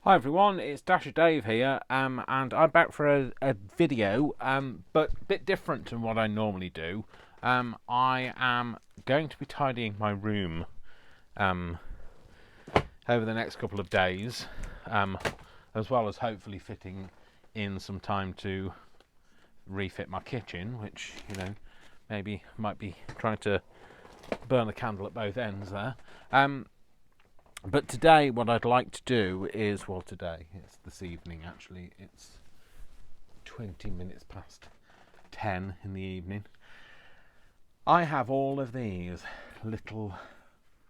Hi everyone, it's Dasher Dave here, and I'm back for a video, but a bit different to what I normally do. I am going to be tidying my room over the next couple of days, as well as hopefully fitting in some time to refit my kitchen, which, maybe might be trying to burn the candle at both ends there. But today what I'd like to do is, well, today, it's this evening actually, it's 20 minutes past 10 in the evening. I have all of these little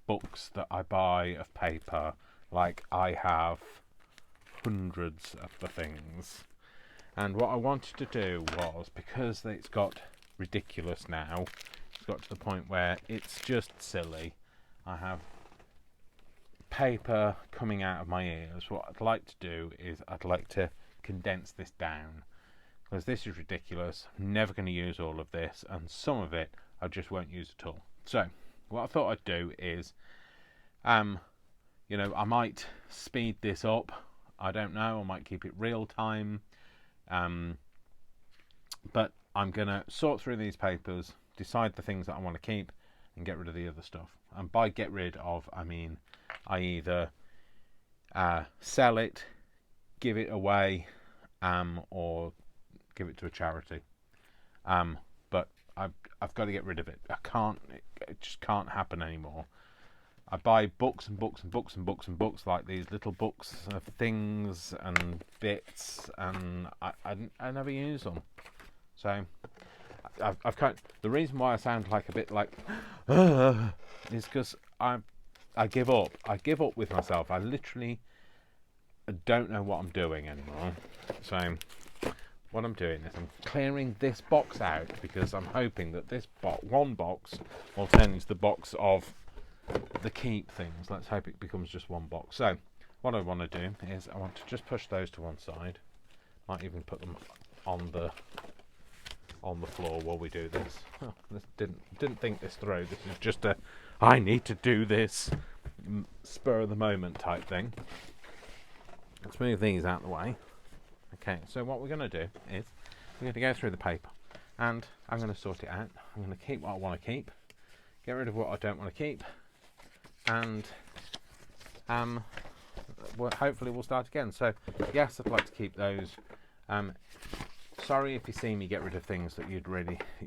books that I buy of paper, like I have hundreds of the things. And what I wanted to do was, because it's got ridiculous now, it's got to the point where it's just silly, I have paper coming out of my ears. What I'd like to do is I'd like to condense this down, because this is ridiculous. I'm never going to use all of this, and some of it I just won't use at all. So what I thought I'd do is I might speed this up, I don't know, I might keep it real time, but I'm going to sort through these papers, decide the things that I want to keep, and get rid of the other stuff. And by get rid of, I mean I either sell it, give it away, or give it to a charity. But I've got to get rid of it. It just can't happen anymore. I buy books and books and books and books and books, like these little books of things and bits, and I never use them. So I've the reason why I sound like a bit like is because I give up. I give up with myself. I literally don't know what I'm doing anymore. So what I'm doing is I'm clearing this box out, because I'm hoping that this one box will turn into the box of the keep things. Let's hope it becomes just one box. So what I want to do is I want to just push those to one side. Might even put them on the floor while we do this. Oh, this didn't think this through. This is just a I need to do this spur of the moment type thing. Let's move these out of the way. Okay, so what we're going to do is we're going to go through the paper, and I'm going to sort it out. I'm going to keep what I want to keep, get rid of what I don't want to keep, and hopefully we'll start again. So yes, I'd like to keep those. Sorry if you see me get rid of things that you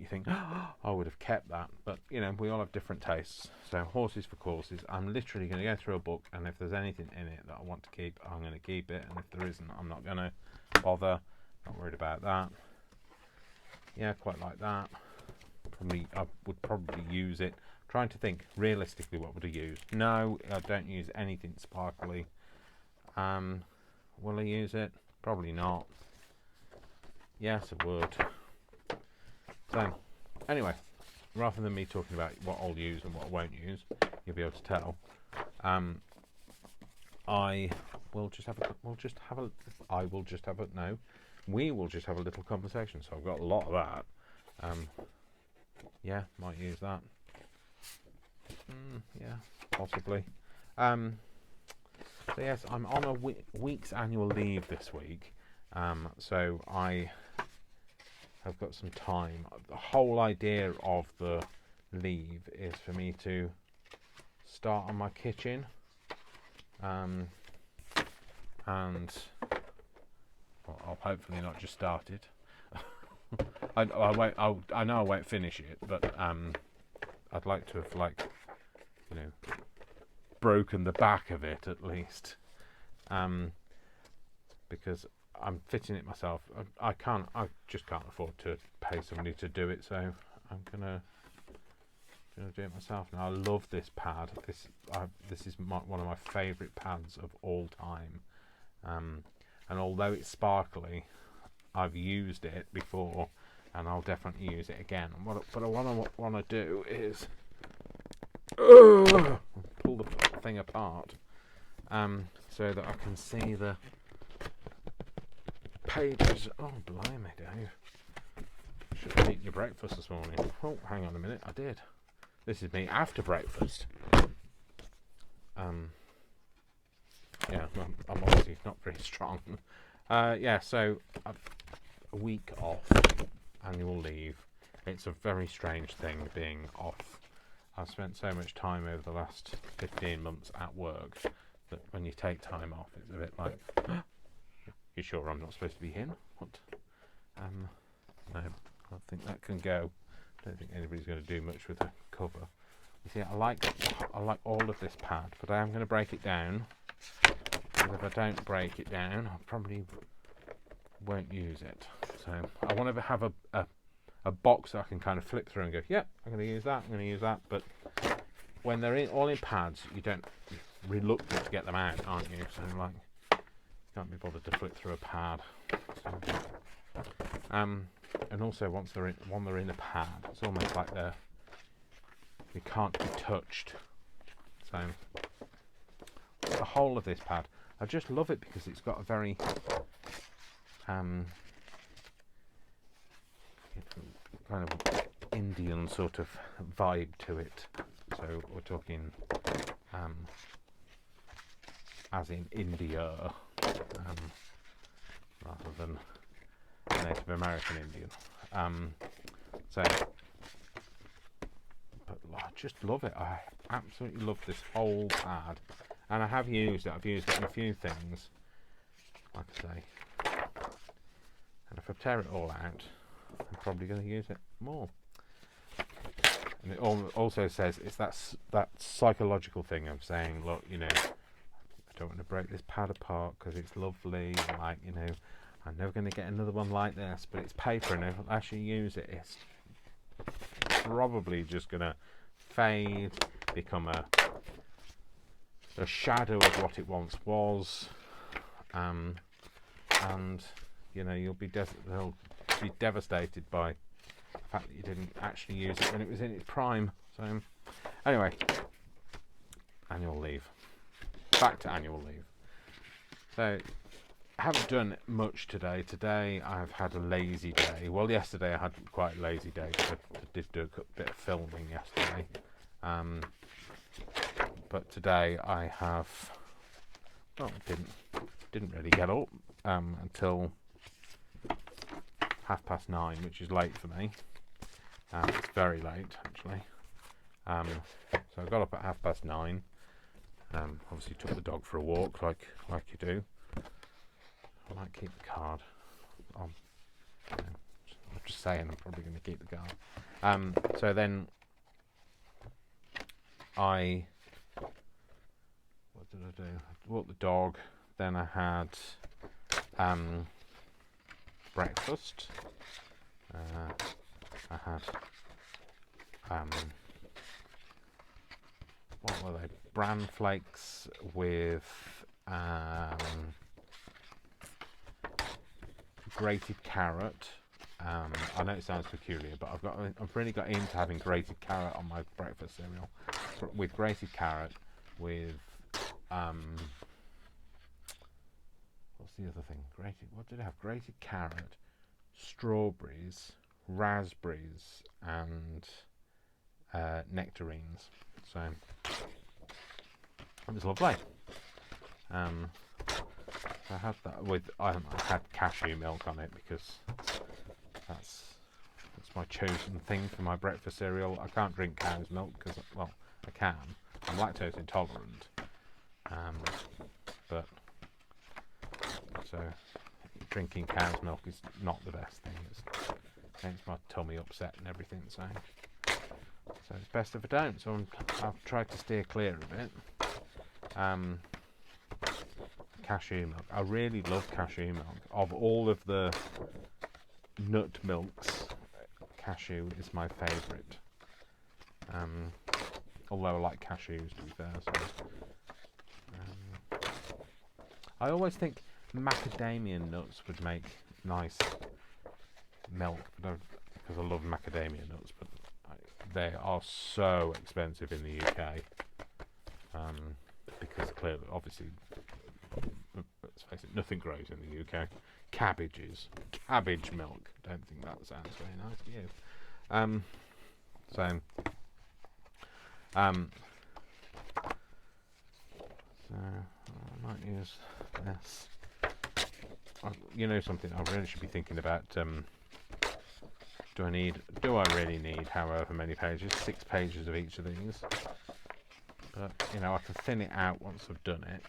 think, oh, I would have kept that, but we all have different tastes. So horses for courses. I'm literally going to go through a book, and if there's anything in it that I want to keep, I'm going to keep it, and if there isn't, I'm not going to bother. Not worried about that. Yeah, quite like that. I would probably use it. Trying to think realistically, what would I use? No, I don't use anything sparkly. Will I use it? Probably not. Yes, I would. So, anyway, rather than me talking about what I'll use and what I won't use, you'll be able to tell. We will just have a little conversation. So I've got a lot of that. Yeah, might use that. Yeah, possibly. So yes, I'm on a week's annual leave this week. So I have got some time. The whole idea of the leave is for me to start on my kitchen, and I'll hopefully not just start it. I know I won't finish it, but I'd like to have broken the back of it at least, because I'm fitting it myself. I just can't afford to pay somebody to do it, so I'm gonna do it myself. Now I love this pad. This is one of my favourite pads of all time. And although it's sparkly, I've used it before, and I'll definitely use it again. What I want to do is pull the thing apart, so that I can see the pages. Oh, blimey, Dave. Should have eaten your breakfast this morning. Oh, hang on a minute, I did. This is me after breakfast. yeah, I'm obviously not very strong. Yeah, so a week off annual leave. It's a very strange thing being off. I've spent so much time over the last 15 months at work that when you take time off, it's a bit like, you sure I'm not supposed to be in? What? No, I think that can go. Don't think anybody's going to do much with the cover. You see, I like all of this pad, but I am going to break it down. Because if I don't break it down, I probably won't use it. So I want to have a box that I can kind of flip through and go, yep, I'm going to use that, I'm going to use that. But when they're all in pads, you're reluctant to get them out, aren't you? So like, can't be bothered to flip through a pad. So, and also once they're in a pad, it's almost like you can't be touched. So the whole of this pad, I just love it because it's got a very kind of Indian sort of vibe to it. So we're talking as in India, rather than Native American Indian. But I just love it. I absolutely love this whole pad, and I have used it. I've used it in a few things, like I say. And if I tear it all out, I'm probably going to use it more. And it also says it's that psychological thing of saying, look, I don't want to break this pad apart because it's lovely. Like, I'm never going to get another one like this, but it's paper, and if I actually use it, it's probably just going to fade, become a shadow of what it once was, and you'll be devastated by the fact that you didn't actually use it when it was in its prime. So anyway, annual leave. Back to annual leave. So I haven't done much today. Today I've had a lazy day. Well, yesterday I had quite a lazy day because I did do a bit of filming yesterday. But today I have, didn't really get up until 9:30, which is late for me. It's very late actually. So I got up at 9:30. Obviously took the dog for a walk, like you do. I might keep the card. I'm just saying, I'm probably going to keep the card. So then what did I do? I walked the dog. Then I had breakfast. I had what were they? Bran flakes with grated carrot. I know it sounds peculiar, but I've really got into having grated carrot on my breakfast cereal. With grated carrot, with what's the other thing? What did I have? Grated carrot, strawberries, raspberries, and nectarines. So it was lovely. I had that with. I had cashew milk on it because that's my chosen thing for my breakfast cereal. I can't drink cow's milk because, well, I can. I'm lactose intolerant, but so drinking cow's milk is not the best thing. It makes my tummy upset and everything. So it's best if I don't. So I've tried to steer clear of it. Cashew milk. I really love cashew milk. Of all of the nut milks, cashew is my favourite. Although I like cashews, to be fair. So, I always think macadamia nuts would make nice milk, because I love macadamia nuts, but they are so expensive in the UK. Because clearly, obviously, let's face it, nothing grows in the UK. Cabbages, cabbage milk. Don't think that sounds very nice to you. I might use this. You know something, I really should be thinking about, do I really need however many pages? 6 pages of each of these. But, you know, I can thin it out once I've done it.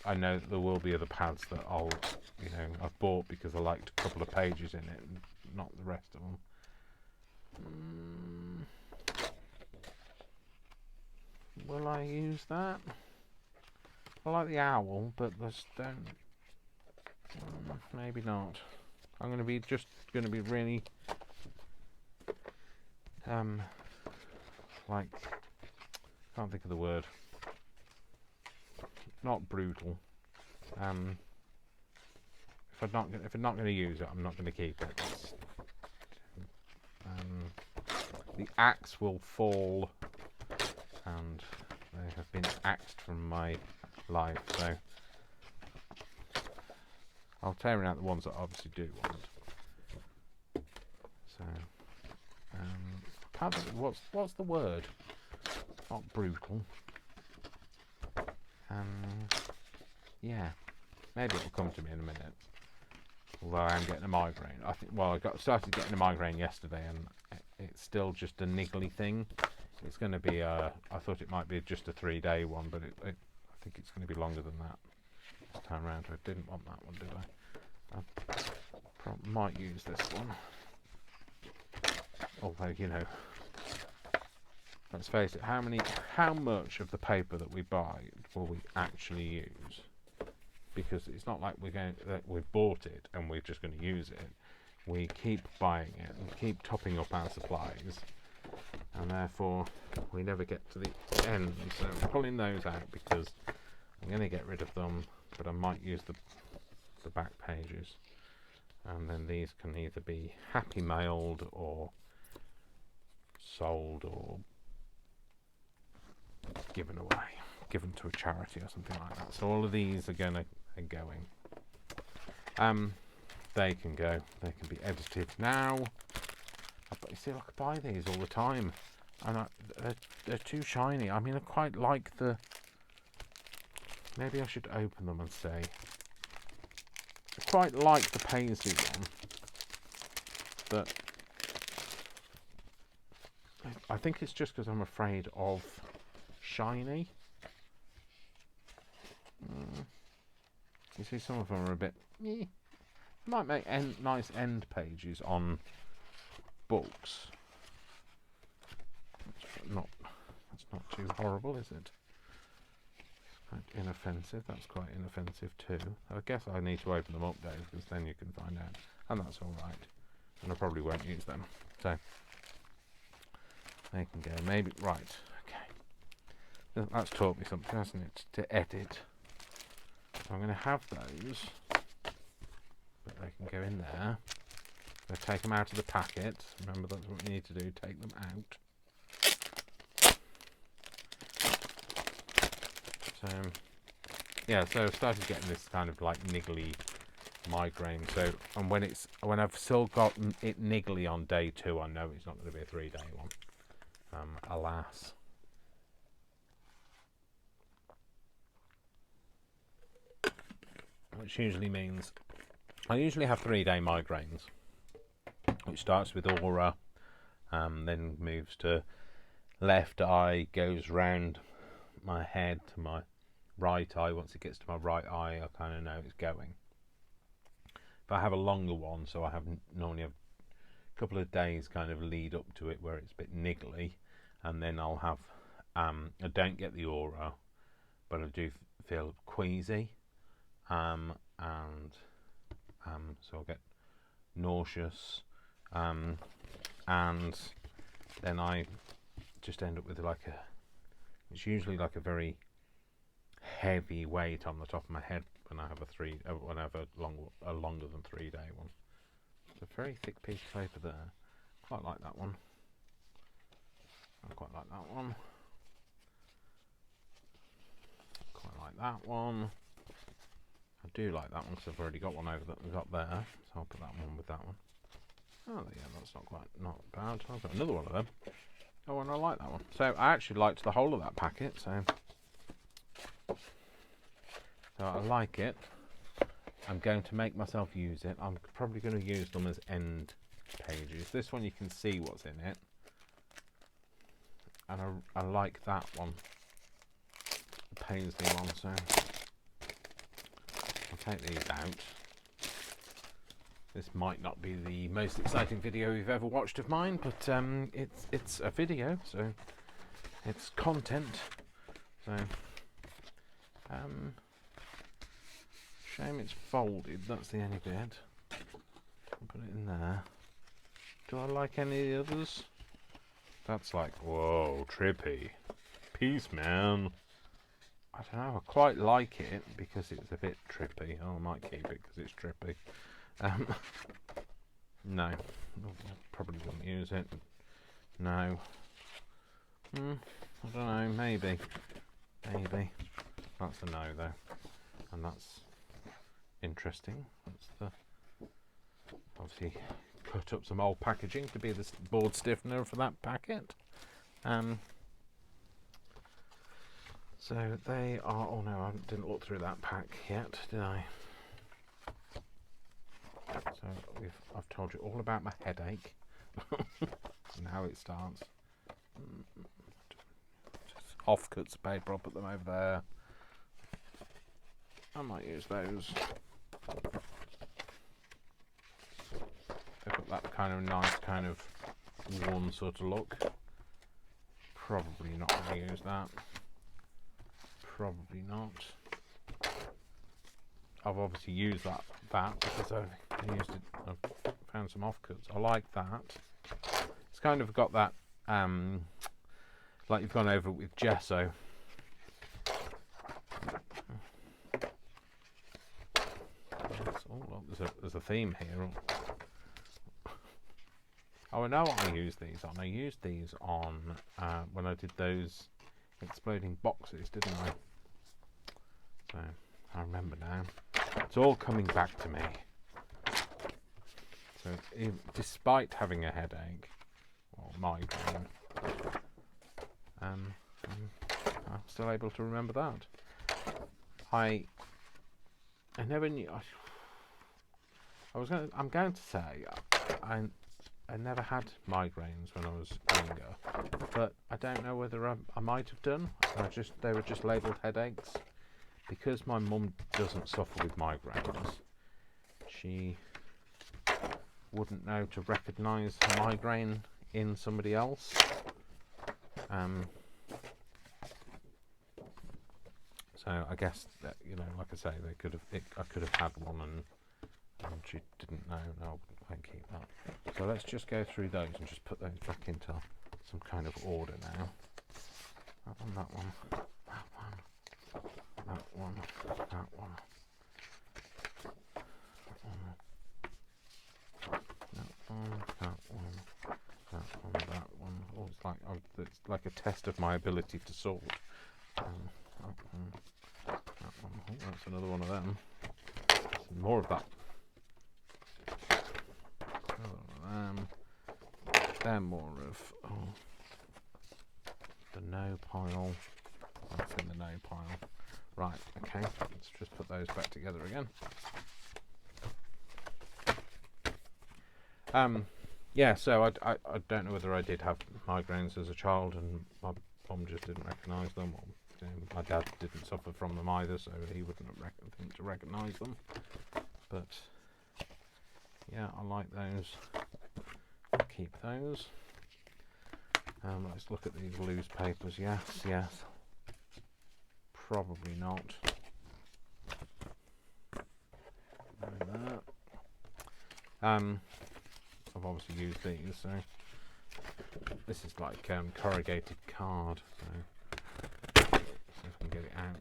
I know that there will be other pads that I've bought because I liked a couple of pages in it and not the rest of them. Will I use that? I like the owl, but there's don't. Maybe not. I'm going to be really like, can't think of the word. Not brutal. If I'm not going to use it, I'm not going to keep it. The axe will fall, and they have been axed from my life. So I'll tear out the ones that I obviously do want. So can't think, what's the word? Not brutal. Yeah, maybe it'll come to me in a minute. Although I am getting a migraine. I started getting a migraine yesterday, and it's still just a niggly thing. It's going to be I thought it might be just a 3-day one, but I think it's going to be longer than that this time around. I didn't want that one, did I? Might use this one. Although, you know, let's face it, how much of the paper that we buy will we actually use? Because it's not like we've bought it and we're just going to use it. We keep buying it and keep topping up our supplies, and therefore we never get to the end. So I'm pulling those out because I'm going to get rid of them, but I might use the back pages. And then these can either be happy mailed or sold or given away, given to a charity or something like that. So all of these are going. They can go. They can be edited now. You see, I could buy these all the time, and they're too shiny. I mean, I quite like the. Maybe I should open them and say. I quite like the paisley one, but I think it's just because I'm afraid of shiny. You see, some of them are a bit. Might make nice end pages on books. That's not too horrible, is it? It's quite inoffensive. That's quite inoffensive too. I guess I need to open them up, Dave, because then you can find out. And that's all right. And I probably won't use them. So they can go. Maybe right. Okay. That's taught me something, hasn't it? To edit. So I'm going to have those, but they can go in there. I'm going to take them out of the packet. Remember, that's what we need to do, take them out. So, yeah, so I've started getting this kind of like niggly migraine. So, and when I've still got it niggly on day 2, I know it's not going to be a 3-day one. Alas. Which usually means I usually have 3-day migraines, which starts with aura, then moves to left eye, goes round my head to my right eye. Once it gets to my right eye, I kind of know it's going. If I have a longer one, so I normally have a couple of days kind of lead up to it where it's a bit niggly, and then I'll have I don't get the aura, but I do feel queasy. So I'll get nauseous, and then I just end up with it's usually like a very heavy weight on the top of my head when I have a longer than 3-day one. It's a very thick piece of paper there. Quite like that one. I quite like that one. Quite like that one. I do like that one because I've already got one over that we've got there, so I'll put that one with that one. Oh yeah, that's not bad. I've got another one of them. Oh, and I like that one. So I actually liked the whole of that packet. So So I like it. I'm going to make myself use it. I'm probably going to use them as end pages. This one you can see what's in it. And I like that one. The Paisley one, so I'll take these out. This might not be the most exciting video you've ever watched of mine, but it's a video, so it's content. So shame it's folded, that's the only bit. I'll put it in there. Do I like any of the others? That's like, whoa, trippy. Peace, man. I don't know, I quite like it because it's a bit trippy. Oh, I might keep it because it's trippy. No, probably wouldn't use it. No. I don't know, maybe. That's a no, though. And that's interesting. That's the... Obviously cut up some old packaging to be the board stiffener for that packet. So they are... Oh no, I didn't look through that pack yet, did I? So I've told you all about my headache and how it starts. Just offcuts of paper, I'll put them over there. I might use those. They've got that kind of nice, kind of warm sort of look. Probably not going to use that. Probably not. I've obviously used that because I've used it. I've found some offcuts. I like that. It's kind of got that like you've gone over it with gesso. There's a theme here. Oh, I know what I used these on. I used these on when I did those exploding boxes, didn't I? So I remember now. It's all coming back to me. So despite having a headache or migraine, I'm still able to remember that. I never knew. I'm going to say I never had migraines when I was younger, but I don't know whether I might have done. They were just labelled headaches. Because my mum doesn't suffer with migraines, she wouldn't know to recognise a migraine in somebody else. So I guess that, you know, like I say, I could have had one and she didn't know. No, I won't keep that. So let's just go through those and just put those back into some kind of order now. That one, that one, that one. That one, that one, that one. Oh, it's like a test of my ability to sort. That one. Oh, that's another one of them. Some more of that. Another one of them. Then more of the no pile. That's in the no pile. Right, okay, let's just put those back together again. Yeah, so I don't know whether I did have migraines as a child and my mum just didn't recognise them, or my dad didn't suffer from them either, so he wouldn't think to recognise them. But yeah, I like those. I'll keep those. Let's look at these loose papers. Yes. Probably not. I've obviously used these, so this is like corrugated card. So see if I can get it out.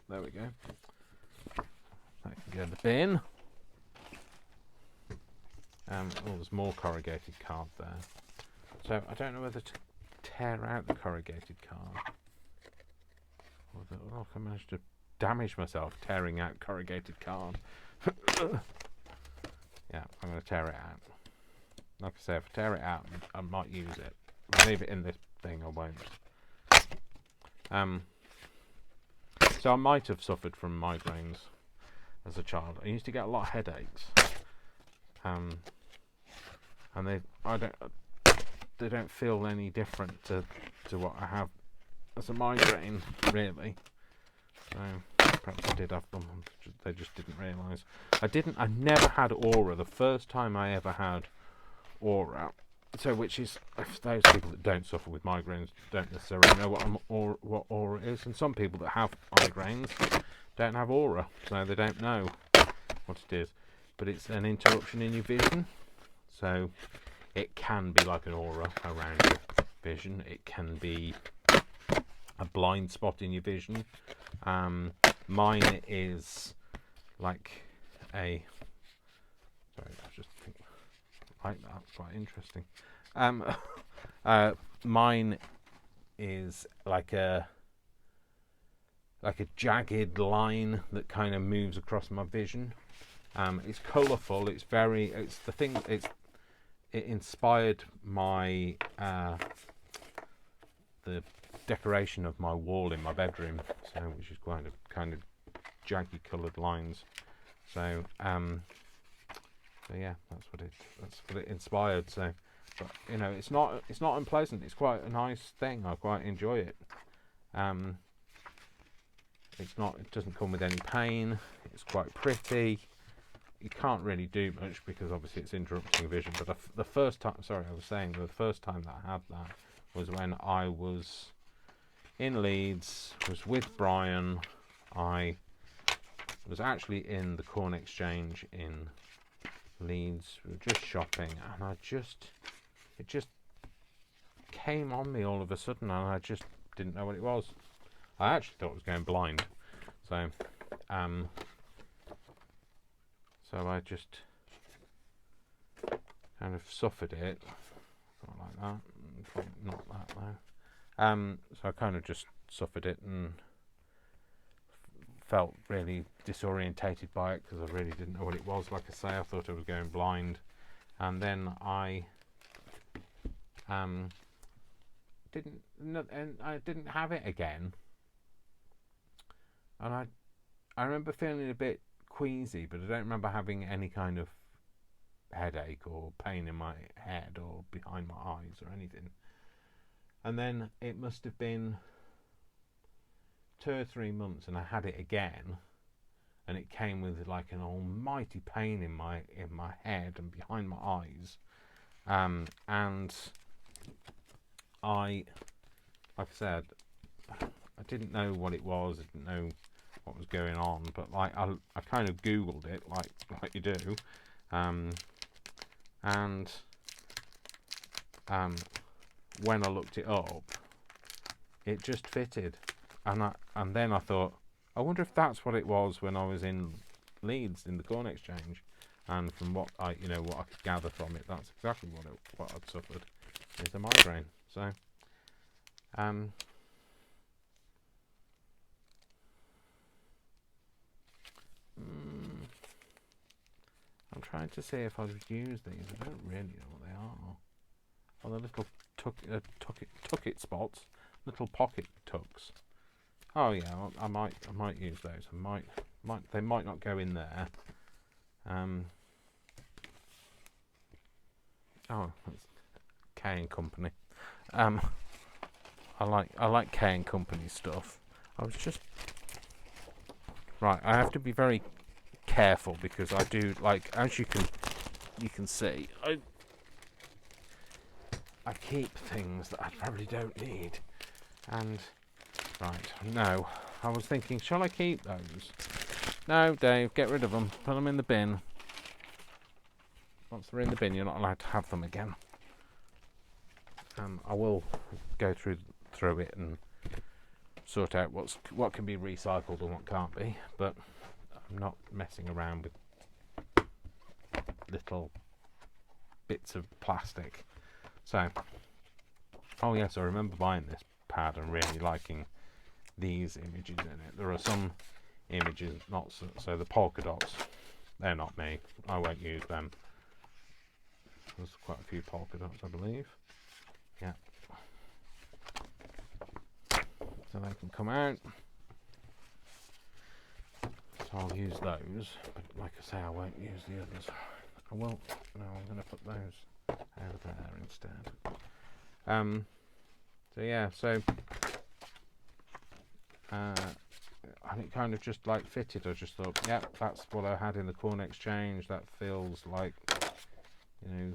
There we go. That can go in the bin. Oh, there's more corrugated card there. So I don't know whether to tear out the corrugated card. I managed to damage myself tearing out corrugated card. Yeah, I'm going to tear it out. Like I say, if I tear it out, I might use it. If I leave it in this thing, I won't. So I might have suffered from migraines as a child. I used to get a lot of headaches, and they don't feel any different to what I have as a migraine, really. So perhaps I did have them. They just didn't realise. I never had aura. The first time I ever had aura. So, which is, if those people that don't suffer with migraines don't necessarily know what aura is, and some people that have migraines don't have aura, so they don't know what it is. But it's an interruption in your vision, so it can be like an aura around your vision. It can be a blind spot in your vision. Mine is like a. Sorry, I was just thinking. Right, that's quite interesting. Mine is like a jagged line that kind of moves across my vision. It's colourful. It inspired my the decoration of my wall in my bedroom. So, which is kind of jagged coloured lines. So yeah, that's what it inspired. So, but it's not unpleasant. It's quite a nice thing. I quite enjoy it. It doesn't come with any pain. It's quite pretty. You can't really do much because obviously it's interrupting vision. But the first time that I had that was when I was in Leeds. Was with Brian. I was actually in the Corn Exchange in Leeds. We were just shopping, and it just came on me all of a sudden, and I just didn't know what it was. I actually thought I was going blind, so I just kind of suffered it. Not like that, not that though. So I kind of just suffered it and felt really disorientated by it because I really didn't know what it was. Like I say, I thought I was going blind, and then I didn't have it again, and I remember feeling a bit queasy, but I don't remember having any kind of headache or pain in my head or behind my eyes or anything. And then it must have been 2 or 3 months, and I had it again, and it came with like an almighty pain in my head and behind my eyes, and like I said, I didn't know what it was. I didn't know what was going on, but like I kind of Googled it, like you do, and when I looked it up, it just fitted. And then I thought, I wonder if that's what it was when I was in Leeds in the Corn Exchange. And from what I could gather from it, that's exactly what I'd suffered, is a migraine. So, I'm trying to see if I've used these. I don't really know what they are. Oh, the little tuck-it spots, little pocket tucks. Oh yeah, I might use those. They might not go in there. Oh, that's K and Company. I like K and Company stuff. I was just right. I have to be very careful because I do, like, as you can see, I keep things that I probably don't need. And right, no, I was thinking, shall I keep those? No, Dave, get rid of them. Put them in the bin. Once they're in the bin, you're not allowed to have them again. I will go through it and sort out what can be recycled and what can't be, but I'm not messing around with little bits of plastic. So, oh yes, I remember buying this pad and really liking these images in it. There are some images not so the polka dots, they're not me. I won't use them. There's quite a few polka dots, I believe. Yeah. So they can come out. So I'll use those, but like I say, I won't use the others. I won't. No, I'm going to put those over there instead. So yeah, so and it kind of just like fitted. I just thought, yeah, that's what I had in the corn exchange. That feels like, you know,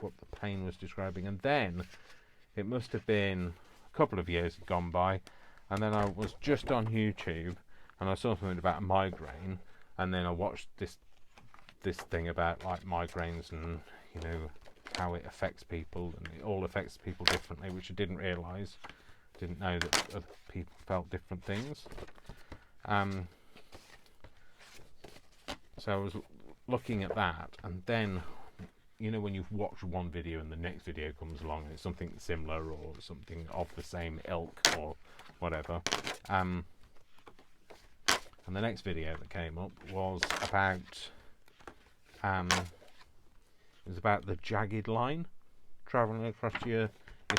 what the pain was describing. And then it must have been a couple of years had gone by, and then I was just on YouTube and I saw something about a migraine, and then I watched this thing about like migraines and, you know, how it affects people, and it all affects people differently, which I didn't realise. Didn't know that other people felt different things. So I was looking at that, and then, you know, when you've watched one video and the next video comes along and it's something similar or something of the same ilk or whatever, and the next video that came up was about the jagged line travelling across your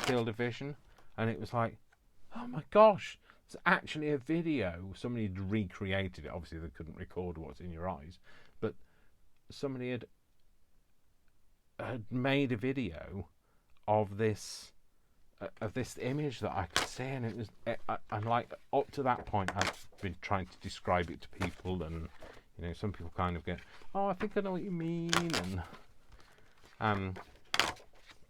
field of vision, and it was like, oh my gosh, it's actually a video. Somebody had recreated it. Obviously they couldn't record what's in your eyes, but somebody had made a video of this image that I could see, and it was and like up to that point I've been trying to describe it to people, and, you know, some people kind of get, oh, I think I know what you mean, and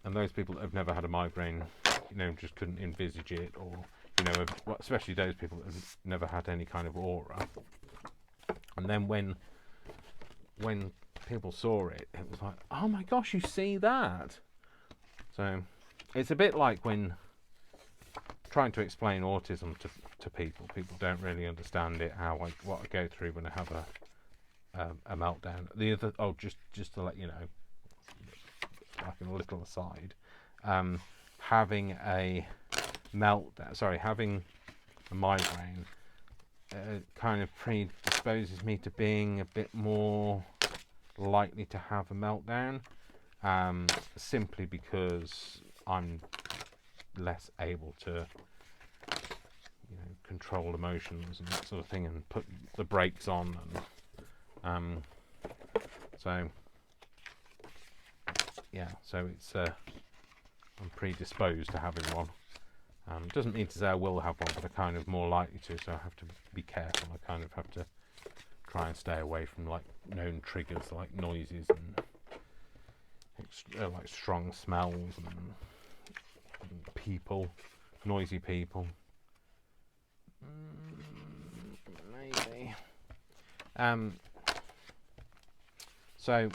those people that have never had a migraine, you know, just couldn't envisage it, or, you know, especially those people that have never had any kind of aura. And then when people saw it, it was like, oh my gosh, you see that? So it's a bit like when trying to explain autism to people don't really understand it, what I go through when I have a meltdown. The other, just to let you know, like a little aside, having a migraine kind of predisposes me to being a bit more likely to have a meltdown, simply because I'm less able to, you know, control emotions and that sort of thing, and put the brakes on, and so yeah, so it's I'm predisposed to having one. Doesn't mean to say I will have one, but I'm kind of more likely to, so I have to be careful. I kind of have to try and stay away from like known triggers like noises and like strong smells and people, noisy people. Maybe. So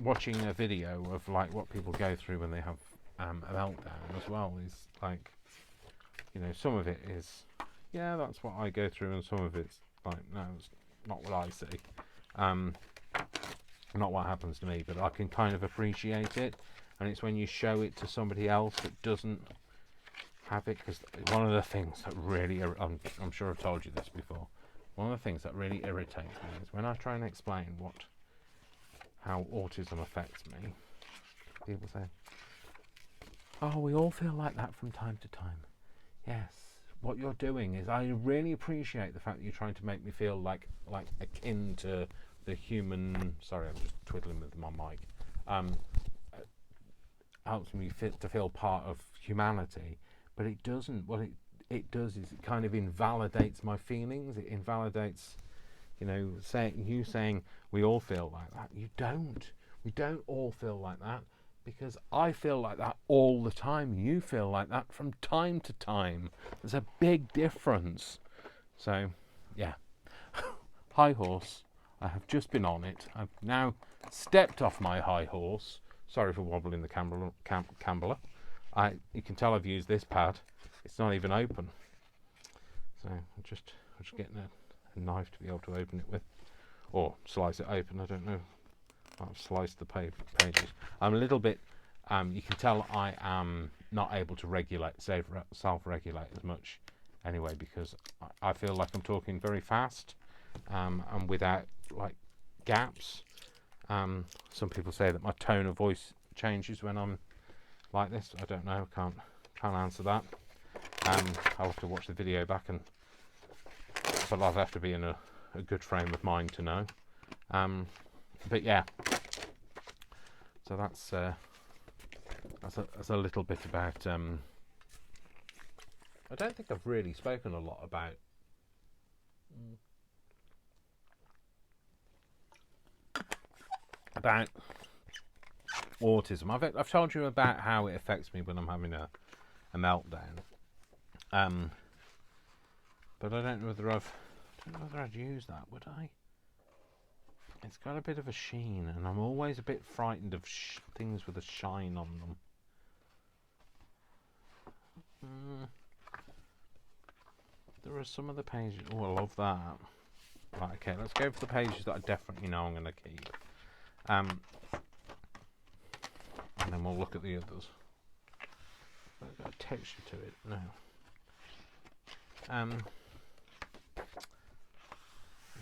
watching a video of like what people go through when they have a meltdown as well is like, you know, some of it is, yeah, that's what I go through, and some of it's like, no, it's not what I see, not what happens to me, but I can kind of appreciate it. And it's when you show it to somebody else that doesn't have it, because one of the things that really, I'm sure I've told you this before, one of the things that really irritates me is when I try and explain how autism affects me, people say, oh, we all feel like that from time to time. Yes, what you're doing is, I really appreciate the fact that you're trying to make me feel like akin to the human, sorry, I'm just twiddling with my mic, helps me to feel part of humanity, but it doesn't. What it does is it kind of invalidates my feelings. It invalidates, you know, saying we all feel like that. You don't. We don't all feel like that, because I feel like that all the time. You feel like that from time to time. There's a big difference. So, yeah. High horse. I have just been on it. I've now stepped off my high horse. Sorry for wobbling the camber. You can tell I've used this pad. It's not even open. So I'm just getting a knife to be able to open it with, or slice it open. I don't know. I've sliced the pages. I'm a little bit. You can tell I am not able to self-regulate as much, anyway, because I feel like I'm talking very fast, and without like gaps. Some people say that my tone of voice changes when I'm like this. I don't know. Can't answer that. I'll have to watch the video back, but I'll have to be in a good frame of mind to know. But yeah, so that's a little bit about. I don't think I've really spoken a lot about. About autism. I've told you about how it affects me when I'm having a meltdown. But I don't know whether I'd use that, would I? It's got a bit of a sheen, and I'm always a bit frightened of things with a shine on them. There are some of the pages. Oh, I love that. Right, okay, let's go for the pages that I definitely know I'm going to keep. And then we'll look at the others. I've got a texture to it. No. I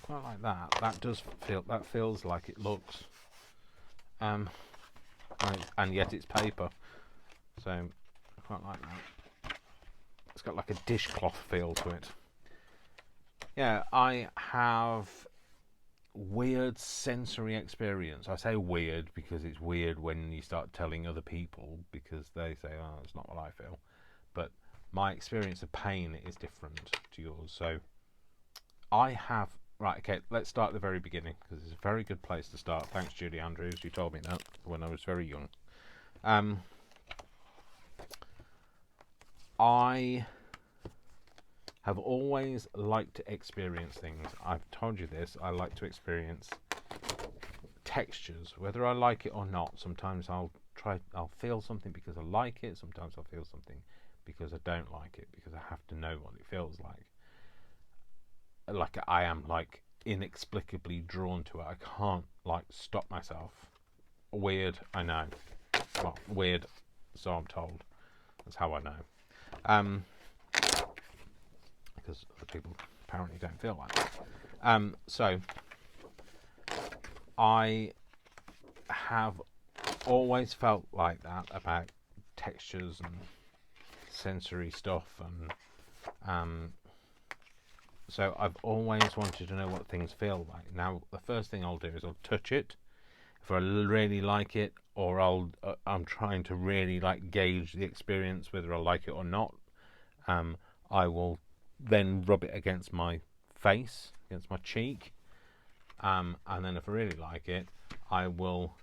quite like that. That feels like it looks. And yet it's paper. So I quite like that. It's got like a dishcloth feel to it. Yeah, I have weird sensory experience. I say weird because it's weird when you start telling other people, because they say, oh, it's not what I feel. But my experience of pain is different to yours. So I have... Right, okay, let's start at the very beginning, because it's a very good place to start. Thanks, Judy Andrews, you told me that when I was very young. I have always liked to experience things. I've told you this. I like to experience textures, whether I like it or not. Sometimes I'll feel something because I like it. Sometimes I'll feel something because I don't like it, because I have to know what it feels like. Like I am like inexplicably drawn to it. I can't like stop myself. Weird, I know. Well, weird, so I'm told. That's how I know. Because other people apparently don't feel like that. So I have always felt like that about textures and sensory stuff, and so I've always wanted to know what things feel like. Now, the first thing I'll do is I'll touch it. If I really like it, or I'm trying to really like gauge the experience, whether I like it or not, I will then rub it against my face, against my cheek, and then if I really like it, I will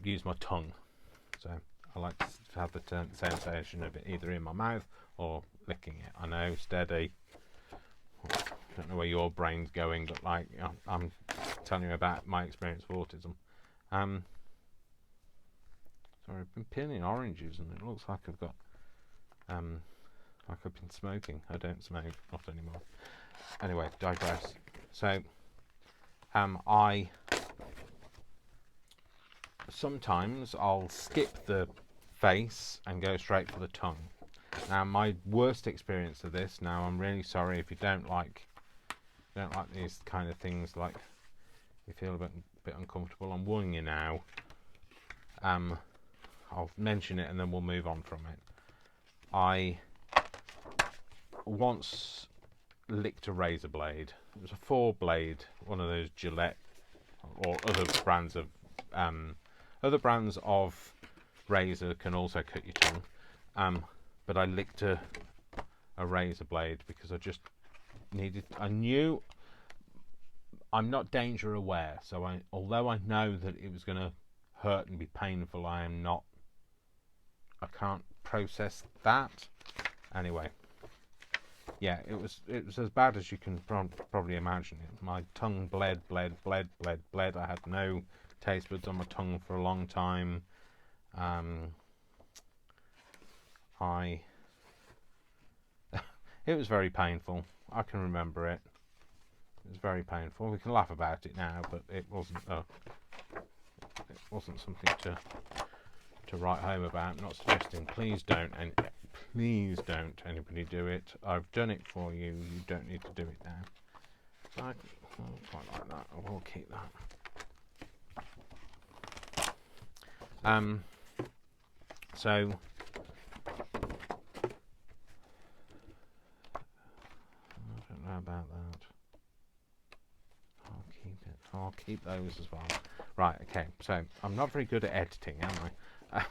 use my tongue. So I like to have the sensation of it either in my mouth or licking it. I know, steady. I don't know where your brain's going, but like I'm telling you about my experience of autism. Sorry, I've been peeling oranges, and it looks like I've got like I've been smoking. I don't smoke, not anymore. Anyway, digress. So I sometimes I'll skip the face and go straight for the tongue. Now, my worst experience of this, now I'm really sorry if you don't like these kind of things, like you feel a bit uncomfortable, I'm warning you now. I'll mention it and then we'll move on from it. I once licked a razor blade. It was a 4-blade, one of those Gillette or other brands of razor can also cut your tongue. But I licked a razor blade because I knew I'm not danger aware, so although I know that it was going to hurt and be painful, I can't process that. Anyway, yeah, it was as bad as you can probably imagine it. My tongue bled. I had no taste buds on my tongue for a long time. It was very painful. I can remember it. It was very painful. We can laugh about it now, but it wasn't something to write home about. I'm not suggesting. Please don't anybody do it. I've done it for you. You don't need to do it now. I quite like that. I will keep that. So I'll keep those as well. Right, okay, so I'm not very good at editing, am I?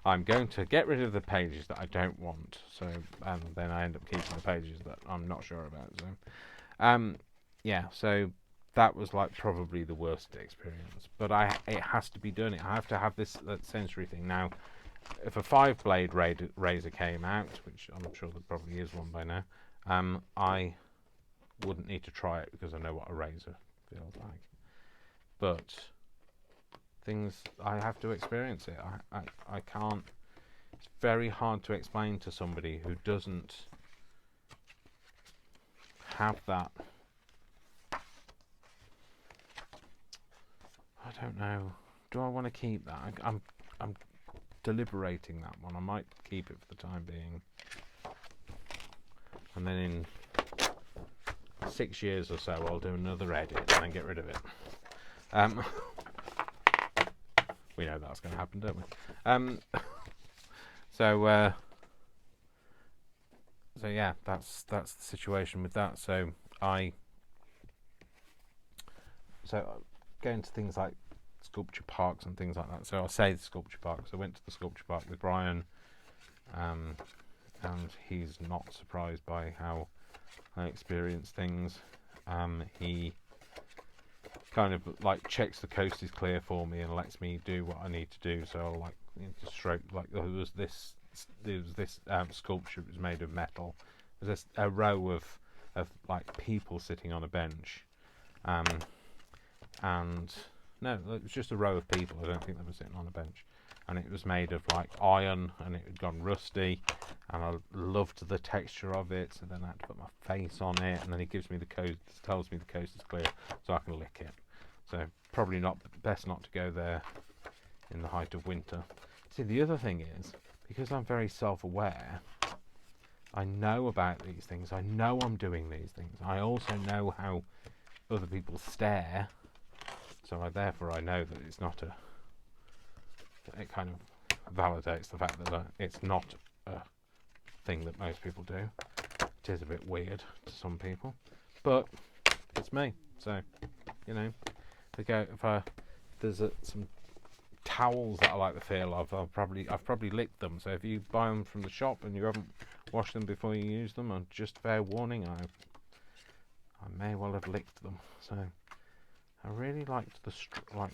I'm going to get rid of the pages that I don't want, so and then I end up keeping the pages that I'm not sure about. So, yeah, so that was like probably the worst experience. But it has to be done. I have to have that sensory thing now. If a 5-blade razor came out, which I'm sure there probably is one by now, I wouldn't need to try it because I know what a razor feels like. But things, I have to experience it. I can't. It's very hard to explain to somebody who doesn't have that. I don't know. Do I want to keep that? I'm deliberating that one. I might keep it for the time being, and then in 6 years or so I'll do another edit and then get rid of it. We know that's going to happen, don't we? So yeah, that's the situation with that. So going to things like sculpture parks and things like that. So I'll say the sculpture parks. I went to the sculpture park with Brian, and he's not surprised by how I experience things. He kind of like checks the coast is clear for me and lets me do what I need to do. So I'll like just stroke, like there was this sculpture. It was made of metal. There's a row of like people sitting on a bench, and no, it was just a row of people. I don't think they were sitting on a bench, and it was made of like iron, and it had gone rusty, and I loved the texture of it. So then I had to put my face on it, and then he gives me the coast, tells me the coast is clear, so I can lick it. So probably best not to go there in the height of winter. See, the other thing is, because I'm very self-aware, I know about these things. I know I'm doing these things. I also know how other people stare. So therefore I know that it's not it kind of validates the fact that it's not a thing that most people do. It is a bit weird to some people, but it's me. So, you know, if there's some towels that I like the feel of, I've probably licked them. So if you buy them from the shop and you haven't washed them before you use them, and just fair warning, I may well have licked them. So I really liked the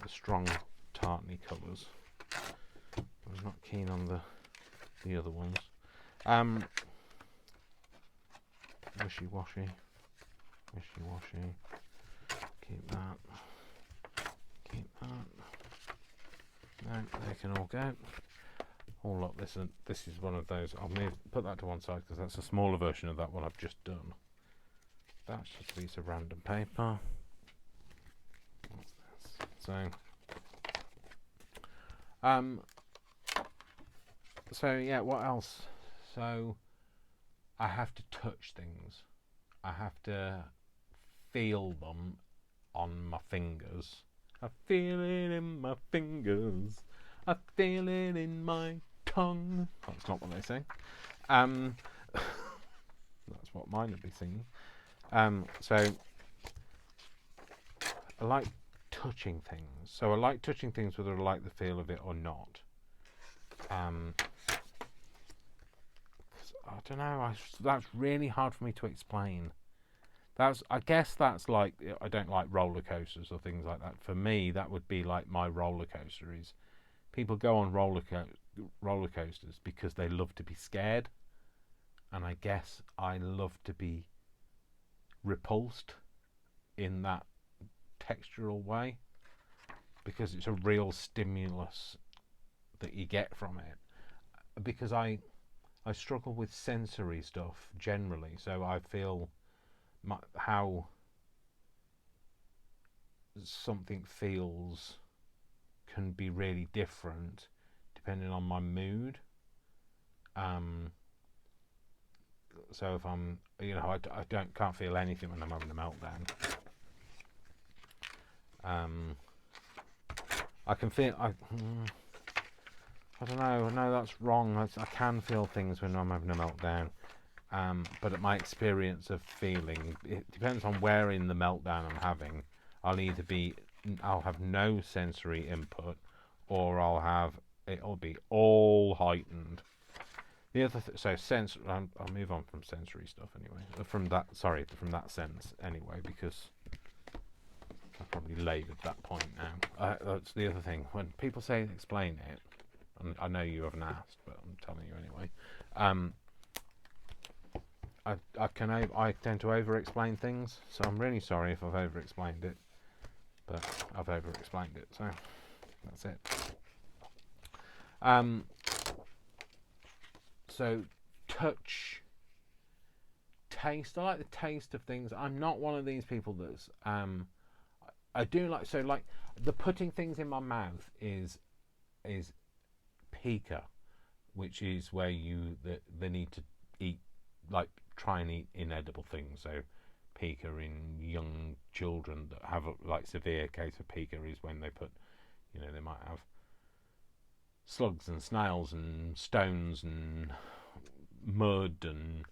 strong tartany colours. I was not keen on the other ones. Wishy-washy. Keep that. No, they can all go. Oh look, this is one of those. I'll put that to one side because that's a smaller version of that one I've just done. That's just a piece of random paper. What's this? So yeah, what else? So I have to touch things. I have to feel them on my fingers. I feel it in my fingers. I feel it in my tongue. That's not what they say. That's what mine would be singing. So I like touching things. So I like touching things whether I like the feel of it or not. I don't know. That's really hard for me to explain. I guess that's like, I don't like roller coasters or things like that. For me, that would be like my roller coaster. Is people go on roller coasters because they love to be scared, and I guess I love to be repulsed in that textural way because it's a real stimulus that you get from it. Because I struggle with sensory stuff generally, so I feel how something feels can be really different depending on my mood. So if I'm, I can't feel anything when I'm having a meltdown. I can feel. I don't know. No, that's wrong. I can feel things when I'm having a meltdown. But at my experience of feeling, it depends on where in the meltdown I'm having. I'll have no sensory input, or it'll be all heightened. The other I'll move on from sensory stuff anyway. From that sense anyway, because I've probably laboured that point now. That's the other thing. When people say explain it, and I know you haven't asked, but I'm telling you anyway. I tend to over-explain things, so I'm really sorry if I've over-explained it, but I've over-explained it, so that's it. So touch, taste. I like the taste of things. I'm not one of these people that's I do like the putting things in my mouth is pica, which is where they need to eat, like try and eat inedible things. So pica in young children that have a severe case of pica is when they put, they might have slugs and snails and stones and mud and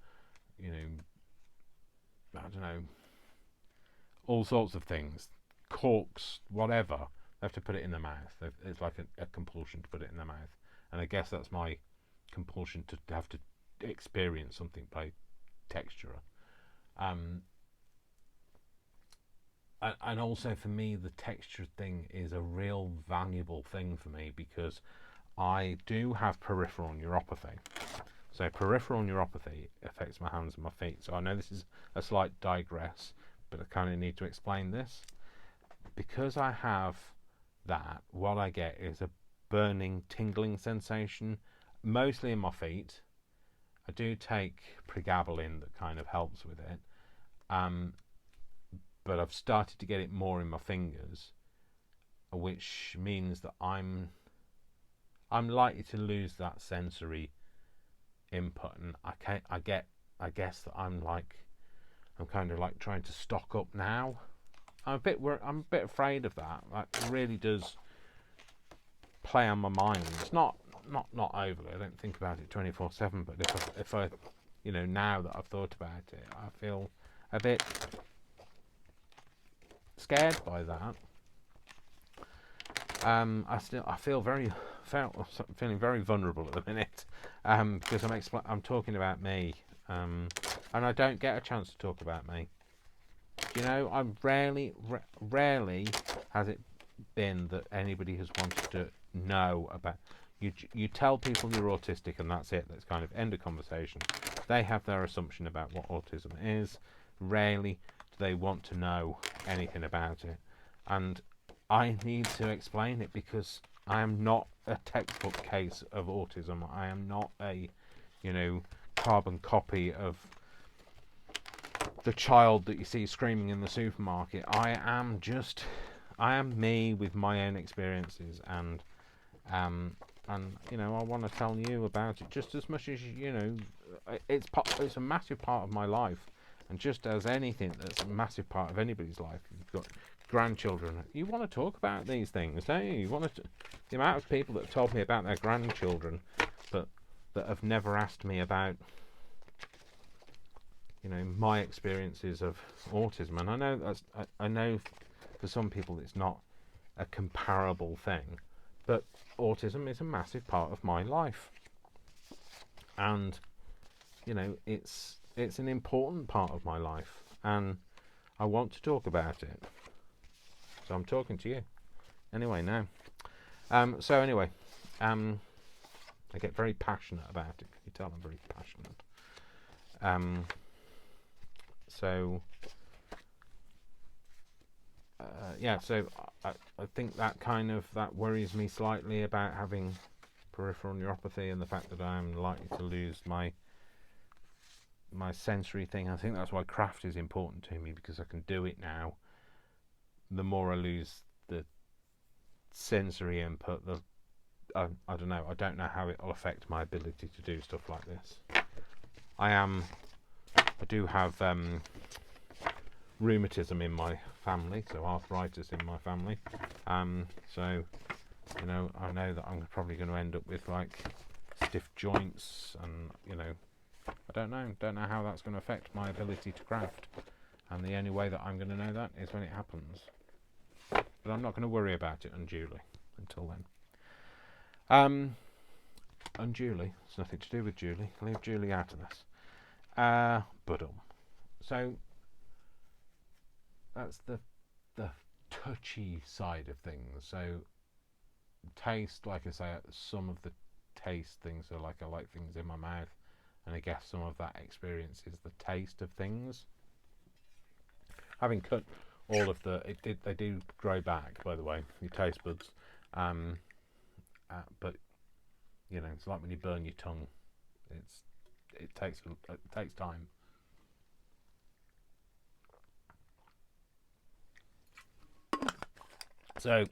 I don't know, all sorts of things, corks, whatever. They have to put it in their mouth. It's like a compulsion to put it in their mouth, and I guess that's my compulsion to have to experience something by texture. And also for me, the texture thing is a real valuable thing for me, because I do have peripheral neuropathy. So peripheral neuropathy affects my hands and my feet. So I know this is a slight digress, but I kind of need to explain this. Because I have that, what I get is a burning, tingling sensation, mostly in my feet. I do take pregabalin that kind of helps with it. But I've started to get it more in my fingers, which means that I'm likely to lose that sensory input, and I guess that I'm kind of like trying to stock up now. I'm a bit afraid of that. That really does play on my mind. It's not overly. I don't think about it 24/7. But if I now that I've thought about it, I feel a bit scared by that. I feel feeling very vulnerable at the minute, because I'm talking about me, and I don't get a chance to talk about me. I'm rarely has it been that anybody has wanted to know about you. You tell people you're autistic, and that's it. That's kind of end of conversation. They have their assumption about what autism is. Rarely do they want to know anything about it, and I need to explain it, because I am not a textbook case of autism. I am not a, carbon copy of the child that you see screaming in the supermarket. I am me with my own experiences, and I want to tell you about it just as much as it's a massive part of my life, and just as anything that's a massive part of anybody's life. You've got grandchildren. You want to talk about these things, don't you? The amount of people that have told me about their grandchildren, but that have never asked me about, my experiences of autism. And I know for some people it's not a comparable thing, but autism is a massive part of my life, and it's an important part of my life, and I want to talk about it. So I'm talking to you anyway now. I get very passionate about it. Can you tell I'm very passionate? So I think that worries me slightly about having peripheral neuropathy, and the fact that I'm likely to lose my sensory thing. I think that's why craft is important to me, because I can do it now. The more I lose the sensory input, I don't know. I don't know how it will affect my ability to do stuff like this. I do have rheumatism in my family, so arthritis in my family. So I know that I'm probably going to end up with stiff joints, and I don't know how that's going to affect my ability to craft. And the only way that I'm going to know that is when it happens. but I'm not going to worry about it unduly until then. Unduly, it's nothing to do with Julie. Leave Julie out of this. So that's the touchy side of things. So taste, like I say, some of the taste things are like I like things in my mouth, and I guess some of that experience is the taste of things. Having cut all of they do grow back, by the way, your taste buds, but you know, it's like when you burn your tongue. It takes time. So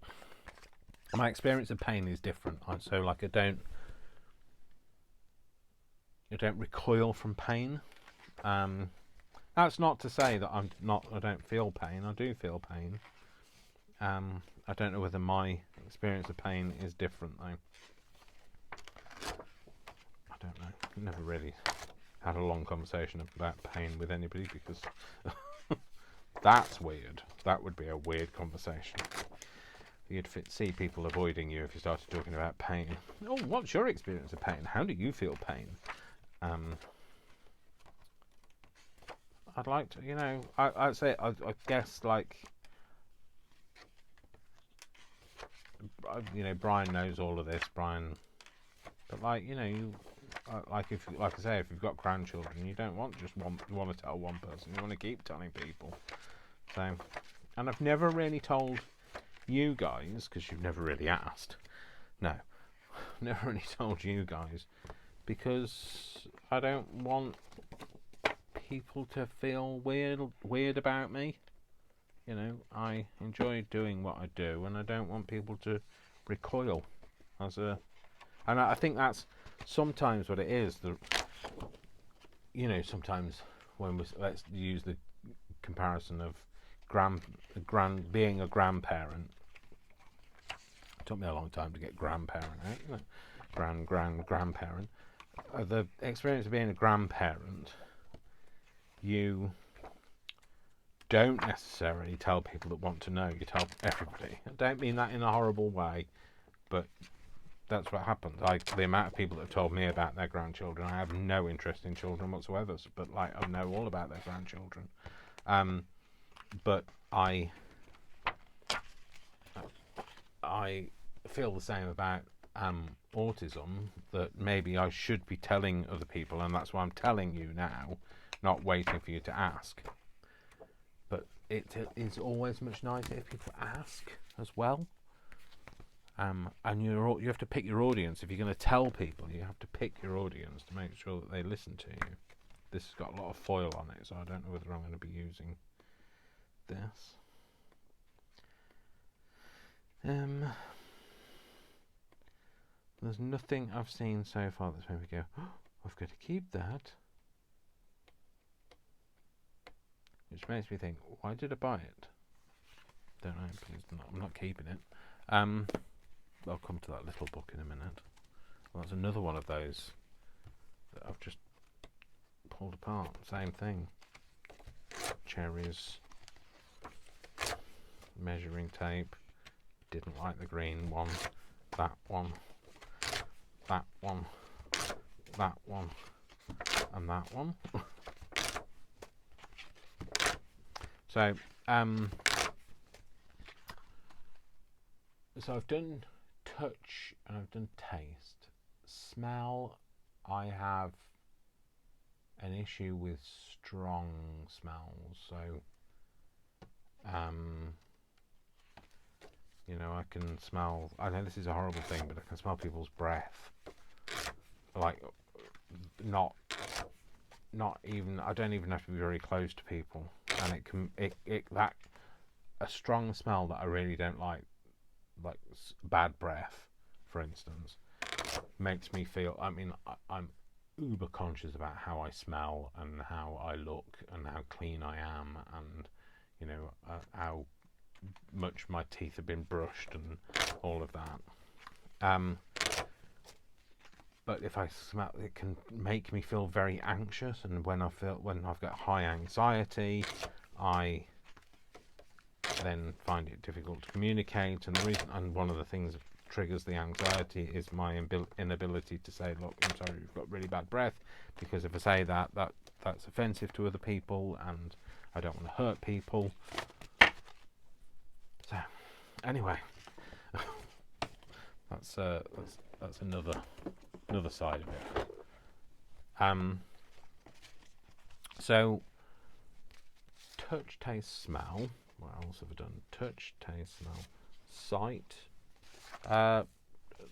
my experience of pain is different. So like I don't recoil from pain. That's not to say that I don't feel pain. I do feel pain. I don't know whether my experience of pain is different though. I don't know. I've never really had a long conversation about pain with anybody because that's weird. That would be a weird conversation. You'd see people avoiding you if you started talking about pain. Oh, what's your experience of pain? How do you feel pain? I'd like to, you know, I'd say, I guess, like, you know, Brian knows all of this, Brian. But like, you know, like I say, if you've got grandchildren, you don't want just one. You want to tell one person. You want to keep telling people. So, and I've never really told you guys because you've never really asked. No, never really told you guys because I don't want people to feel weird about me. You know, I enjoy doing what I do, and I don't want people to recoil and I think that's sometimes what it is. You know, sometimes when let's use the comparison of being a grandparent. It took me a long time to get grandparent out. Grandparent. The experience of being a grandparent, you don't necessarily tell people that want to know. You tell everybody. I don't mean that in a horrible way, but that's what happens. The amount of people that have told me about their grandchildren, I have no interest in children whatsoever, but like I know all about their grandchildren. But I feel the same about autism, that maybe I should be telling other people, and that's why I'm telling you now, not waiting for you to ask. But it is always much nicer if people ask as well. And you have to pick your audience. If you're going to tell people, you have to pick your audience to make sure that they listen to you. This has got a lot of foil on it, so I don't know whether I'm going to be using this. There's nothing I've seen so far that's made me go, oh, I've got to keep that. Which makes me think, why did I buy it? Don't know, please. I'm not keeping it. I'll come to that little book in a minute. Well, that's another one of those that I've just pulled apart. Same thing. Cherries. Measuring tape. Didn't like the green one. That one. That one. That one. And that one. So, so I've done touch and I've done taste. Smell, I have an issue with strong smells. So, you know, I can smell, I know this is a horrible thing, but I can smell people's breath. Like, not even, I don't even have to be very close to people. And that a strong smell that I really don't like bad breath, for instance, makes me feel, I mean, I'm uber conscious about how I smell and how I look and how clean I am, and you know, how much my teeth have been brushed and all of that. But if I smell, it can make me feel very anxious, and when I've got high anxiety, I then find it difficult to communicate. And the reason, and one of the things that triggers the anxiety is my inability to say, look, I'm sorry, you've got really bad breath, because if I say that, that's offensive to other people, and I don't want to hurt people. So anyway, that's another side of it. So touch, taste, smell. What else have I done? Touch, taste, smell, sight.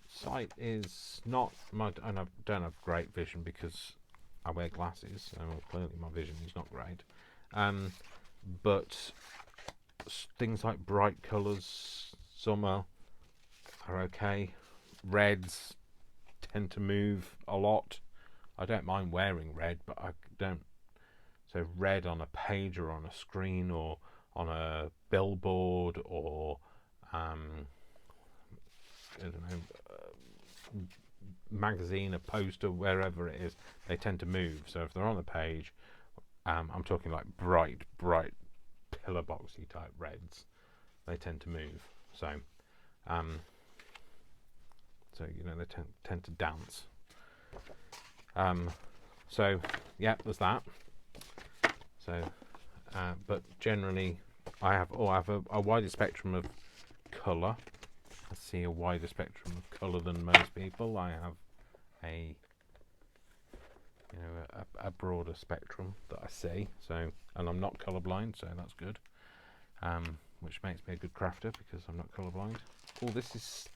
Sight is not my, and I don't have great vision because I wear glasses, so clearly my vision is not great. But things like bright colours, summer, are okay. Reds tend to move a lot. I don't mind wearing red, but I don't. So red on a page or on a screen or on a billboard or I don't know, magazine, a poster, wherever it is, they tend to move. So if they're on the page, I'm talking like bright pillar boxy type reds, they tend to move. So so you know, they tend to dance. So yeah, there's that. So but generally I have a wider spectrum of colour. I see a wider spectrum of colour than most people. I have a broader spectrum that I see. So, and I'm not colourblind, so that's good. Which makes me a good crafter because I'm not colourblind. Oh, this is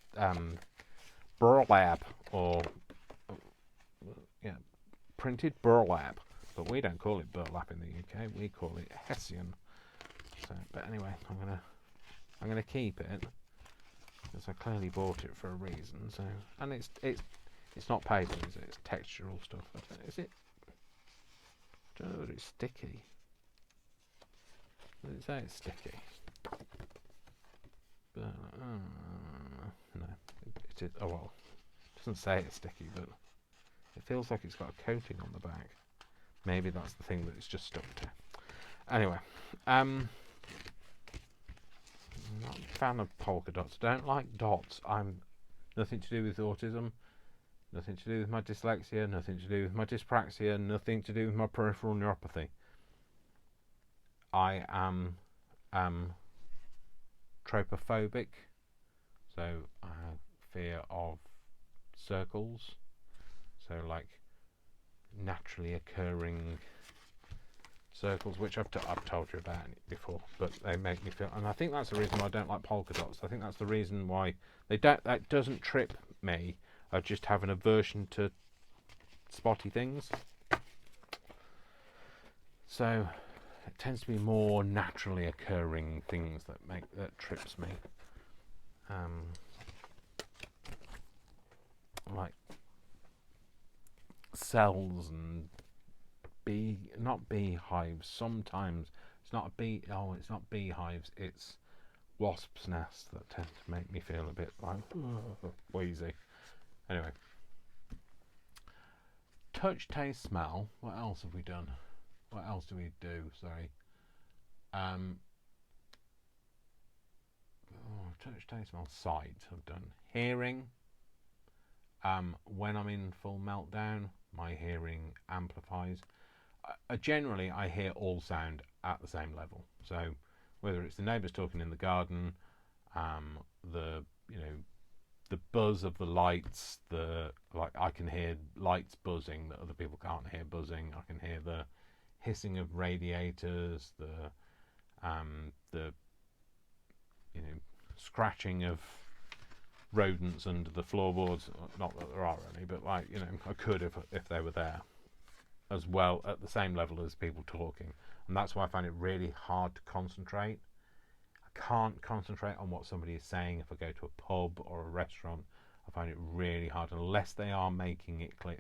burlap, or printed burlap, but we don't call it burlap in the UK. We call it Hessian. So, but anyway, I'm gonna keep it because I clearly bought it for a reason. So, and it's not paper, is it? It's textural stuff. Is it? I don't know whether it's sticky. Does it say it's sticky? But no, it is. Oh well, it doesn't say it's sticky, but it feels like it's got a coating on the back. Maybe that's the thing that it's just stuck to. Anyway, I'm not a fan of polka dots. Don't like dots. I'm nothing to do with autism, nothing to do with my dyslexia, nothing to do with my dyspraxia, nothing to do with my peripheral neuropathy. I am tropophobic, so I have fear of circles. So like naturally occurring circles, which I've told you about before, but they make me feel, and I think that's the reason why I don't like polka dots. I think that's the reason why that doesn't trip me. I just have an aversion to spotty things. So it tends to be more naturally occurring things that trips me. Like cells and not beehives. Sometimes it's not it's not beehives, it's wasps' nests that tend to make me feel a bit like wheezy. Anyway, touch, taste, smell. What else have we done? What else do we do? Sorry. Touch, taste, smell, sight. I've done hearing. When I'm in full meltdown, my hearing amplifies. Generally, I hear all sound at the same level. So whether it's the neighbours talking in the garden, the buzz of the lights, I can hear lights buzzing that other people can't hear buzzing. I can hear the hissing of radiators, the scratching of rodents under the floorboards. Not that there are any, but I could if they were there as well, at the same level as people talking. And that's why I find it really hard to concentrate. I can't concentrate on what somebody is saying if I go to a pub or a restaurant. I find it really hard unless they are making it clear.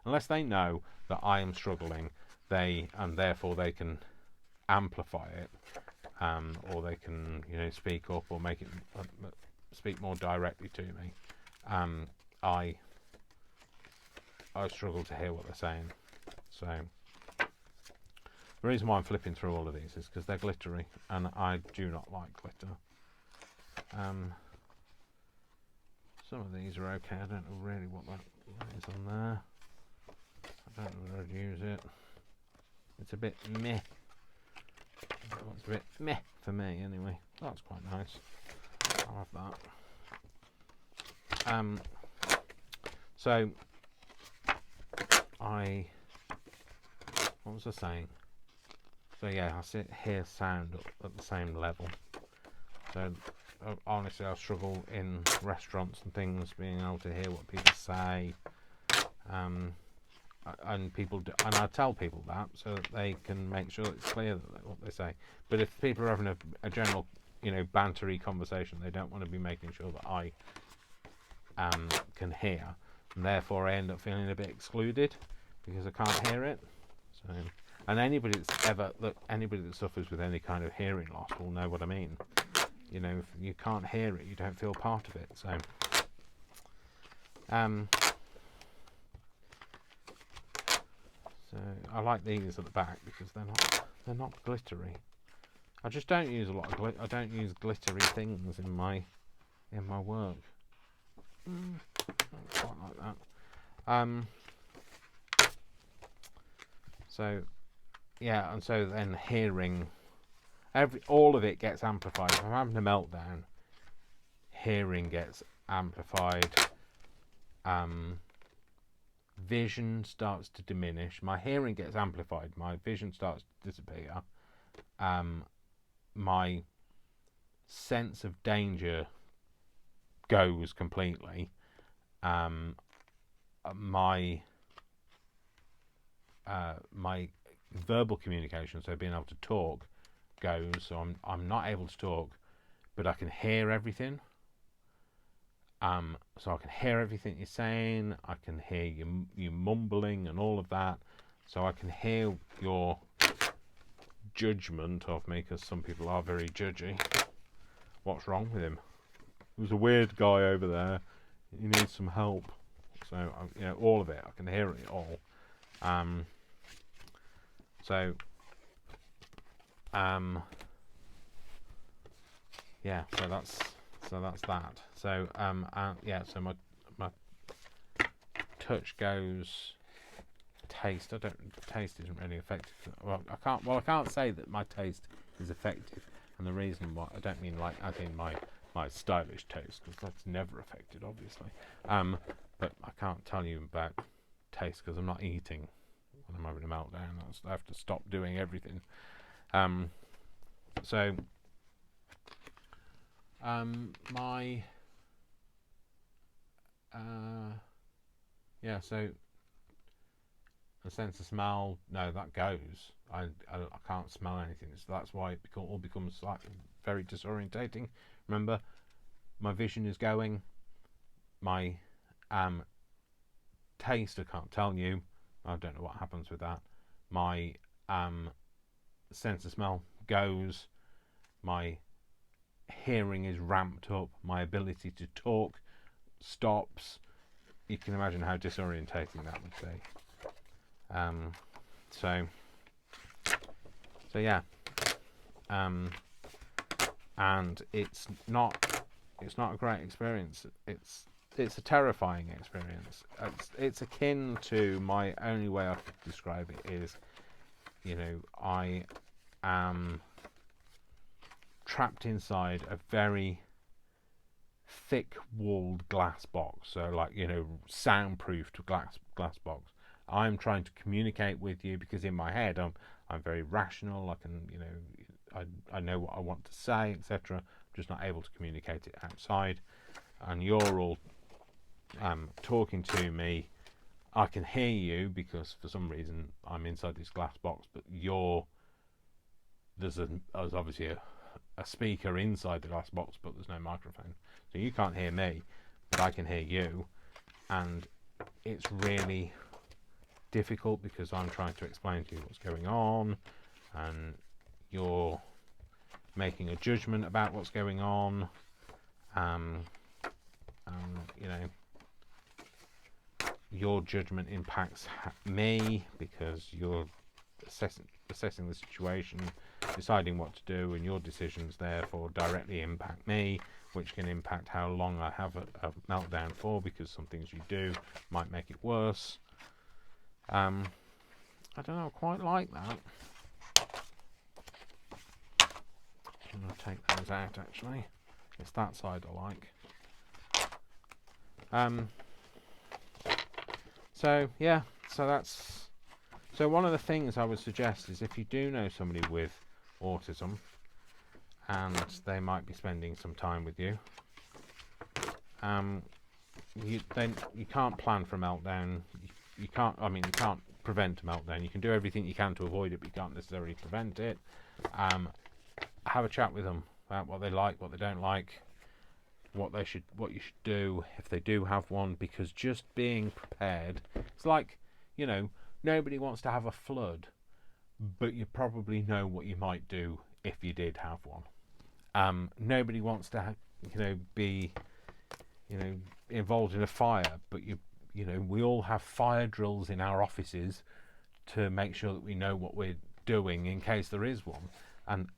Unless they know that I am struggling, and therefore they can amplify it, or they can speak up or make it speak more directly to me. I struggle to hear what they're saying. So The reason why I'm flipping through all of these is because they're glittery, and I do not like glitter. Some of these are okay. I don't know really what that is on there. I don't know whether I'd use it. It's a bit meh. It's a bit meh for me anyway. That's quite nice. I'll have that. So what was I saying? So yeah, I hear sound at the same level. So honestly, I struggle in restaurants and things, being able to hear what people say. And I tell people that so that they can make sure it's clear what they say. But if people are having a general, bantery conversation, they don't want to be making sure that I can hear, and therefore I end up feeling a bit excluded because I can't hear it. So, and anybody that suffers with any kind of hearing loss will know what I mean. If you can't hear it, you don't feel part of it. So, so I like these at the back because they're not glittery. I just don't use a lot of I don't use glittery things in my work. I don't quite like that. So yeah, and so then hearing, all of it gets amplified. If I'm having a meltdown, hearing gets amplified. Vision starts to diminish. My hearing gets amplified. My vision starts to disappear. My sense of danger goes completely. My verbal communication, so being able to talk, goes. So I'm not able to talk, but I can hear everything. So I can hear everything you're saying. I can hear you mumbling and all of that. So I can hear your judgment of me, because some people are very judgy. What's wrong with him? There's a weird guy over there. He needs some help. So all of it. I can hear it all. Yeah. So that's that. So yeah. So my touch goes. Taste. Taste isn't really effective. Well, I can't say that my taste is effective, and the reason why, I don't mean like as in my stylish taste, because that's never affected, obviously. But I can't tell you about taste because I'm not eating when I'm having a meltdown. I have to stop doing everything. So the sense of smell, no, that goes. I can't smell anything, so that's why it all becomes very disorientating. Remember, my vision is going. My taste, I can't tell you. I don't know what happens with that. My sense of smell goes. My hearing is ramped up. My ability to talk stops. You can imagine how disorientating that would be. So yeah, and it's not a great experience. It's a terrifying experience. It's akin to, my only way I could describe it is, I am trapped inside a very thick-walled glass box. So soundproofed glass box. I'm trying to communicate with you because in my head I'm very rational. I can I know what I want to say, etc. I'm just not able to communicate it outside. And you're all talking to me. I can hear you because for some reason I'm inside this glass box, but there's obviously a speaker inside the glass box, but there's no microphone, so you can't hear me, but I can hear you, and it's really difficult because I'm trying to explain to you what's going on, and you're making a judgment about what's going on. Your judgment impacts me because you're assessing the situation, deciding what to do, and your decisions therefore directly impact me, which can impact how long I have a meltdown for, because some things you do might make it worse. I don't know, I quite like that. I'm going to take those out actually. It's that side I like. So yeah, so one of the things I would suggest is, if you do know somebody with autism and they might be spending some time with you, you can't plan for a meltdown. You can't prevent a meltdown. You can do everything you can to avoid it, but you can't necessarily prevent it. Have a chat with them about what they like, what they don't like, what you should do if they do have one, because just being prepared, it's like, nobody wants to have a flood, but you probably know what you might do if you did have one. Nobody wants to be involved in a fire, but we all have fire drills in our offices to make sure that we know what we're doing in case there is one. And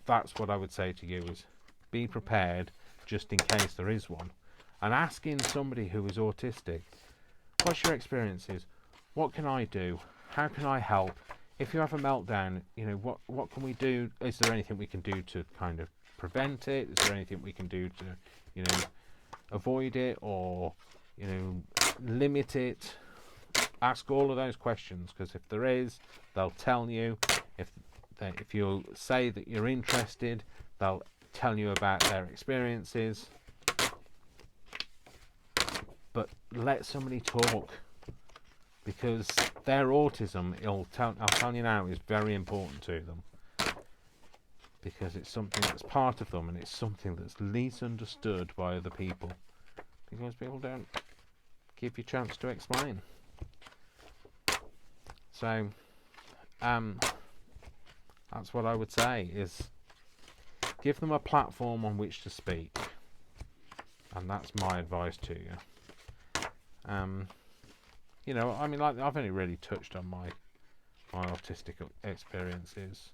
that's what I would say to you, is be prepared just in case there is one. And asking somebody who is autistic, what's your experiences? What can I do? How can I help? If you have a meltdown, what can we do? Is there anything we can do to kind of prevent it? Is there anything we can do to, avoid it, or, limit it? Ask all of those questions, because if there is, they'll tell you. If you say that you're interested, they'll tell you about their experiences. But let somebody talk, because their autism, I'll tell you now, is very important to them, because it's something that's part of them, and it's something that's least understood by other people, because people don't give you a chance to explain. So that's what I would say, is give them a platform on which to speak, and that's my advice to you. I've only really touched on my autistic experiences,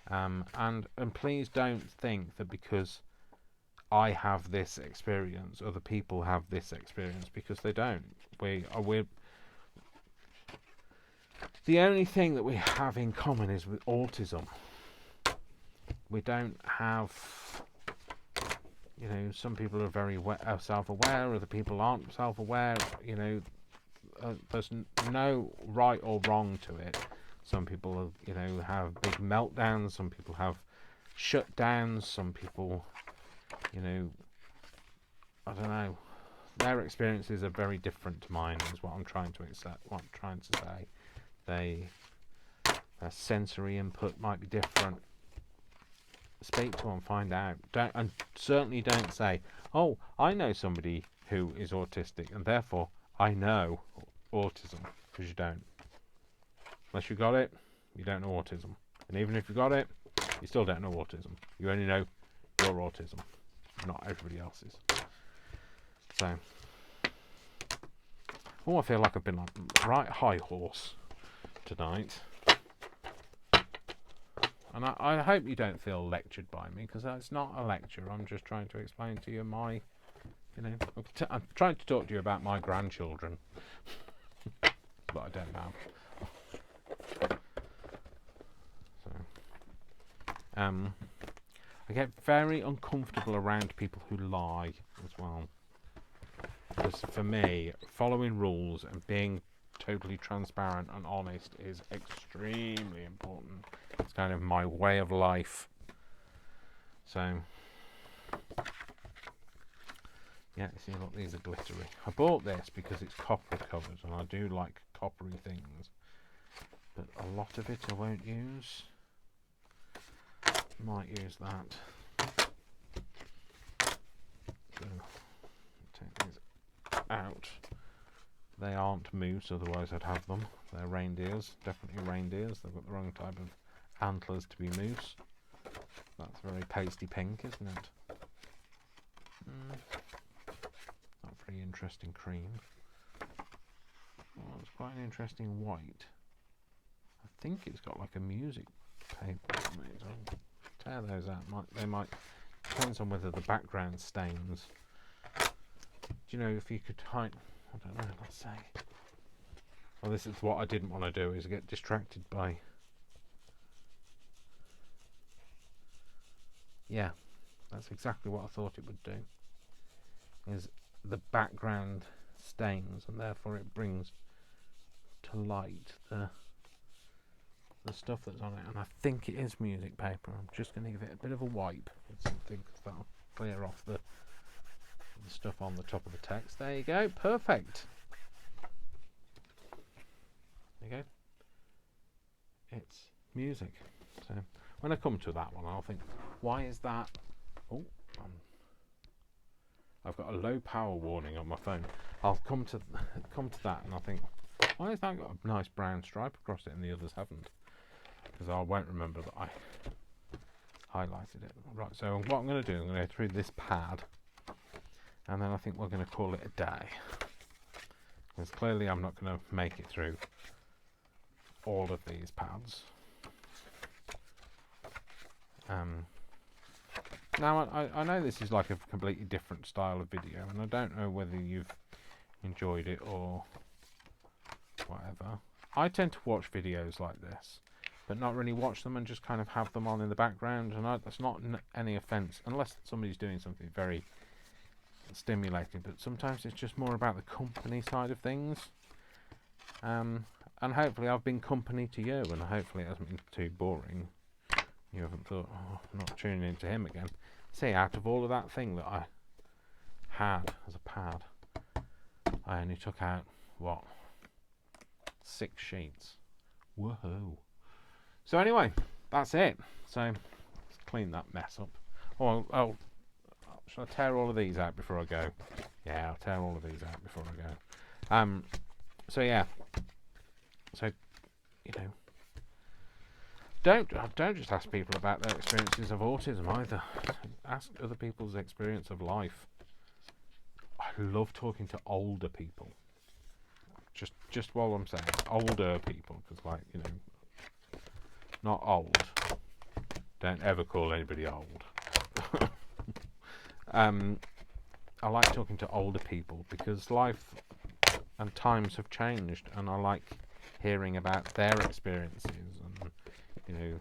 and please don't think that because I have this experience, other people have this experience, because they don't. We're the only thing that we have in common is with autism. We don't have, some people are very self-aware, other people aren't self-aware. There's no right or wrong to it. Some people, have big meltdowns. Some people have shutdowns. Some people, I don't know. Their experiences are very different to mine, is what I'm trying to say. Their sensory input might be different. Speak to them, find out. And certainly don't say, "Oh, I know somebody who is autistic, and therefore I know autism," because you don't. Unless you got it, you don't know autism. And even if you got it, you still don't know autism. You only know your autism, not everybody else's. So, I feel like I've been on a right high horse tonight. And I hope you don't feel lectured by me, because it's not a lecture. I'm just trying to explain to you I'm trying to talk to you about my grandchildren, but I don't have. So, I get very uncomfortable around people who lie as well, because for me, following rules and being totally transparent and honest is extremely important. It's kind of my way of life. So, yeah, see, look, these are glittery. I bought this because it's copper covered, and I do like coppery things, but a lot of it I won't use. Might use that. So, take these out. They aren't moose, otherwise I'd have them. They're reindeers, definitely reindeers. They've got the wrong type of antlers to be moose. That's very pasty pink, isn't it? Not very interesting cream. Oh, it's quite an interesting white. think it's got like a music paper on it. I'll tear those out. They might depends on whether the background stains. Do you know if you could hide? I don't know. Let's say. Well, this is what I didn't want to do, is get distracted by. Yeah, that's exactly what I thought it would do. Is the background stains, and therefore it brings to light the stuff that's on it. And I think it is music paper. I'm just going to give it a bit of a wipe with something, because that'll clear off the stuff on the top of the text. There you go. Perfect. There you go. It's music. So when I come to that one, I'll think, why is that? Oh, I've got a low power warning on my phone. I'll come to that, and I'll think, why has that got a nice brown stripe across it and the others haven't? Because I won't remember that I highlighted it. Right, so what I'm going to do, I'm going to go through this pad, and then I think we're going to call it a day. Because clearly I'm not going to make it through all of these pads. Now I know this is like a completely different style of video, and I don't know whether you've enjoyed it or whatever. I tend to watch videos like this, but not really watch them and just kind of have them on in the background, and that's not any offence, unless somebody's doing something very stimulating, but sometimes it's just more about the company side of things. And hopefully I've been company to you, and hopefully it hasn't been too boring. You haven't thought, oh, I'm not tuning into him again. See, out of all of that thing that I had as a pad, I only took out, what, 6 sheets. Woohoo. So anyway, that's it. So let's clean that mess up. Oh, shall I tear all of these out before I go? Yeah, I'll tear all of these out before I go. So yeah. So, you know, don't just ask people about their experiences of autism either. Ask other people's experience of life. I love talking to older people. Just while I'm saying older people, because, like, you know, not old. Don't ever call anybody old. I like talking to older people because life and times have changed, and I like hearing about their experiences and, you know,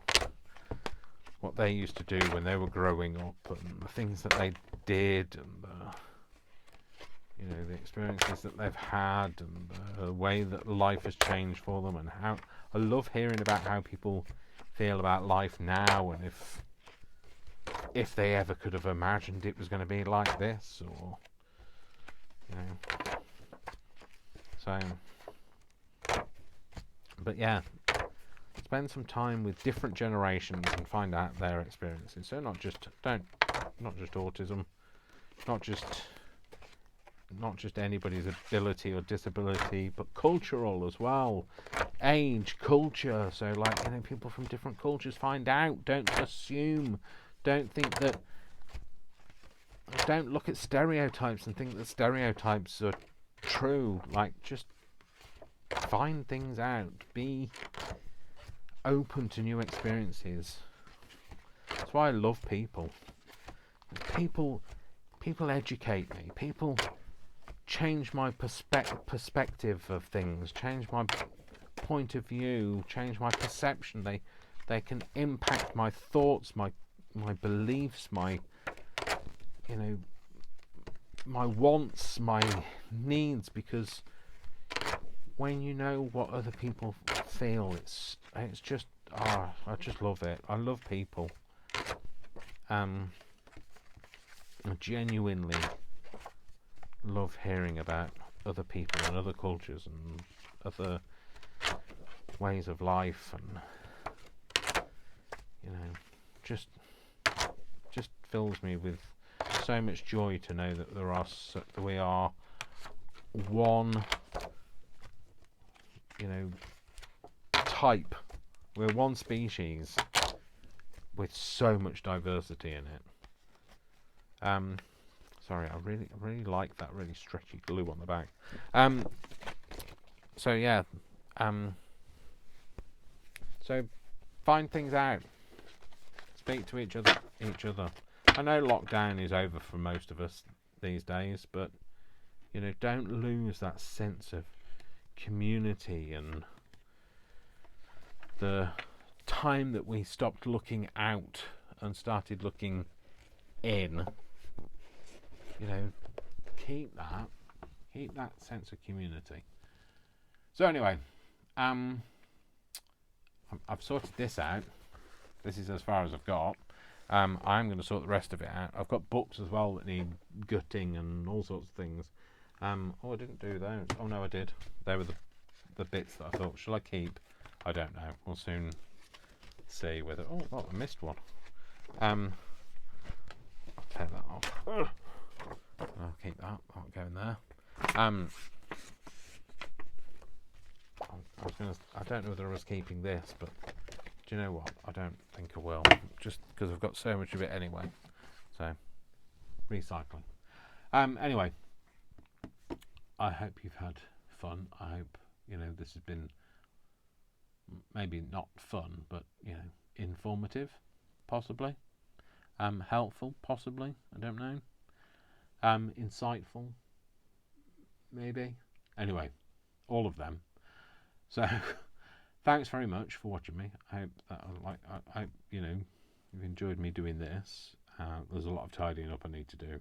what they used to do when they were growing up, and the things that they did, and you know, the experiences that they've had, and the way that life has changed for them, and how I love hearing about how people feel about life now, and if they ever could have imagined it was going to be like this, or, you know. So, but yeah, spend some time with different generations and find out their experiences. So not just autism, not just anybody's ability or disability, but cultural as well, age, culture. So, like, you know, people from different cultures, find out. Don't assume. Don't think that. Don't look at stereotypes and think that stereotypes are true. Like, just find things out. Be open to new experiences. That's why I love people. People educate me. People change my perspective of things. Change my point of view. Change my perception. They can impact my thoughts, my beliefs, my, you know, my wants, my needs, because when you know what other people feel, it's just, I just love it. I love people. I genuinely love hearing about other people and other cultures and other ways of life, and, you know, just fills me with so much joy to know that that we are one, you know, type. We're one species with so much diversity in it. Sorry, I really like that really stretchy glue on the back. So yeah, So find things out. Speak to each other. I know lockdown is over for most of us these days, but you know, don't lose that sense of community and the time that we stopped looking out and started looking in. You know, keep that sense of community. So anyway, I've sorted this out. This is as far as I've got. I'm going to sort the rest of it out. I've got books as well that need gutting and all sorts of things. Oh, I didn't do those. Oh no, I did. They were the bits that I thought, shall I keep? I don't know. We'll soon see whether. Oh, I missed one. I'll take that off. I'll keep that. That'll go in there. I don't know whether I was keeping this, but do you know what? I don't think I will, just because I've got so much of it anyway. So, recycling. Anyway, I hope you've had fun. I hope, you know, this has been maybe not fun, but, you know, informative, possibly. Helpful, possibly. I don't know. Insightful, maybe. Anyway, all of them. So, thanks very much for watching me. I hope that I you know, you've enjoyed me doing this. There's a lot of tidying up I need to do.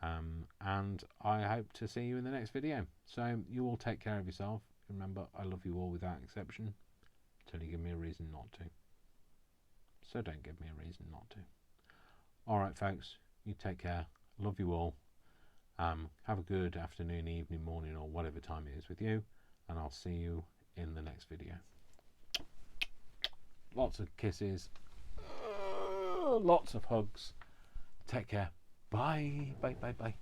And I hope to see you in the next video. So you all take care of yourself. Remember, I love you all without exception. Until you give me a reason not to. So don't give me a reason not to. Alright folks, you take care. Love you all. Have a good afternoon, evening, morning, or whatever time it is with you. And I'll see you in the next video. Lots of kisses. Lots of hugs. Take care. Bye. Bye.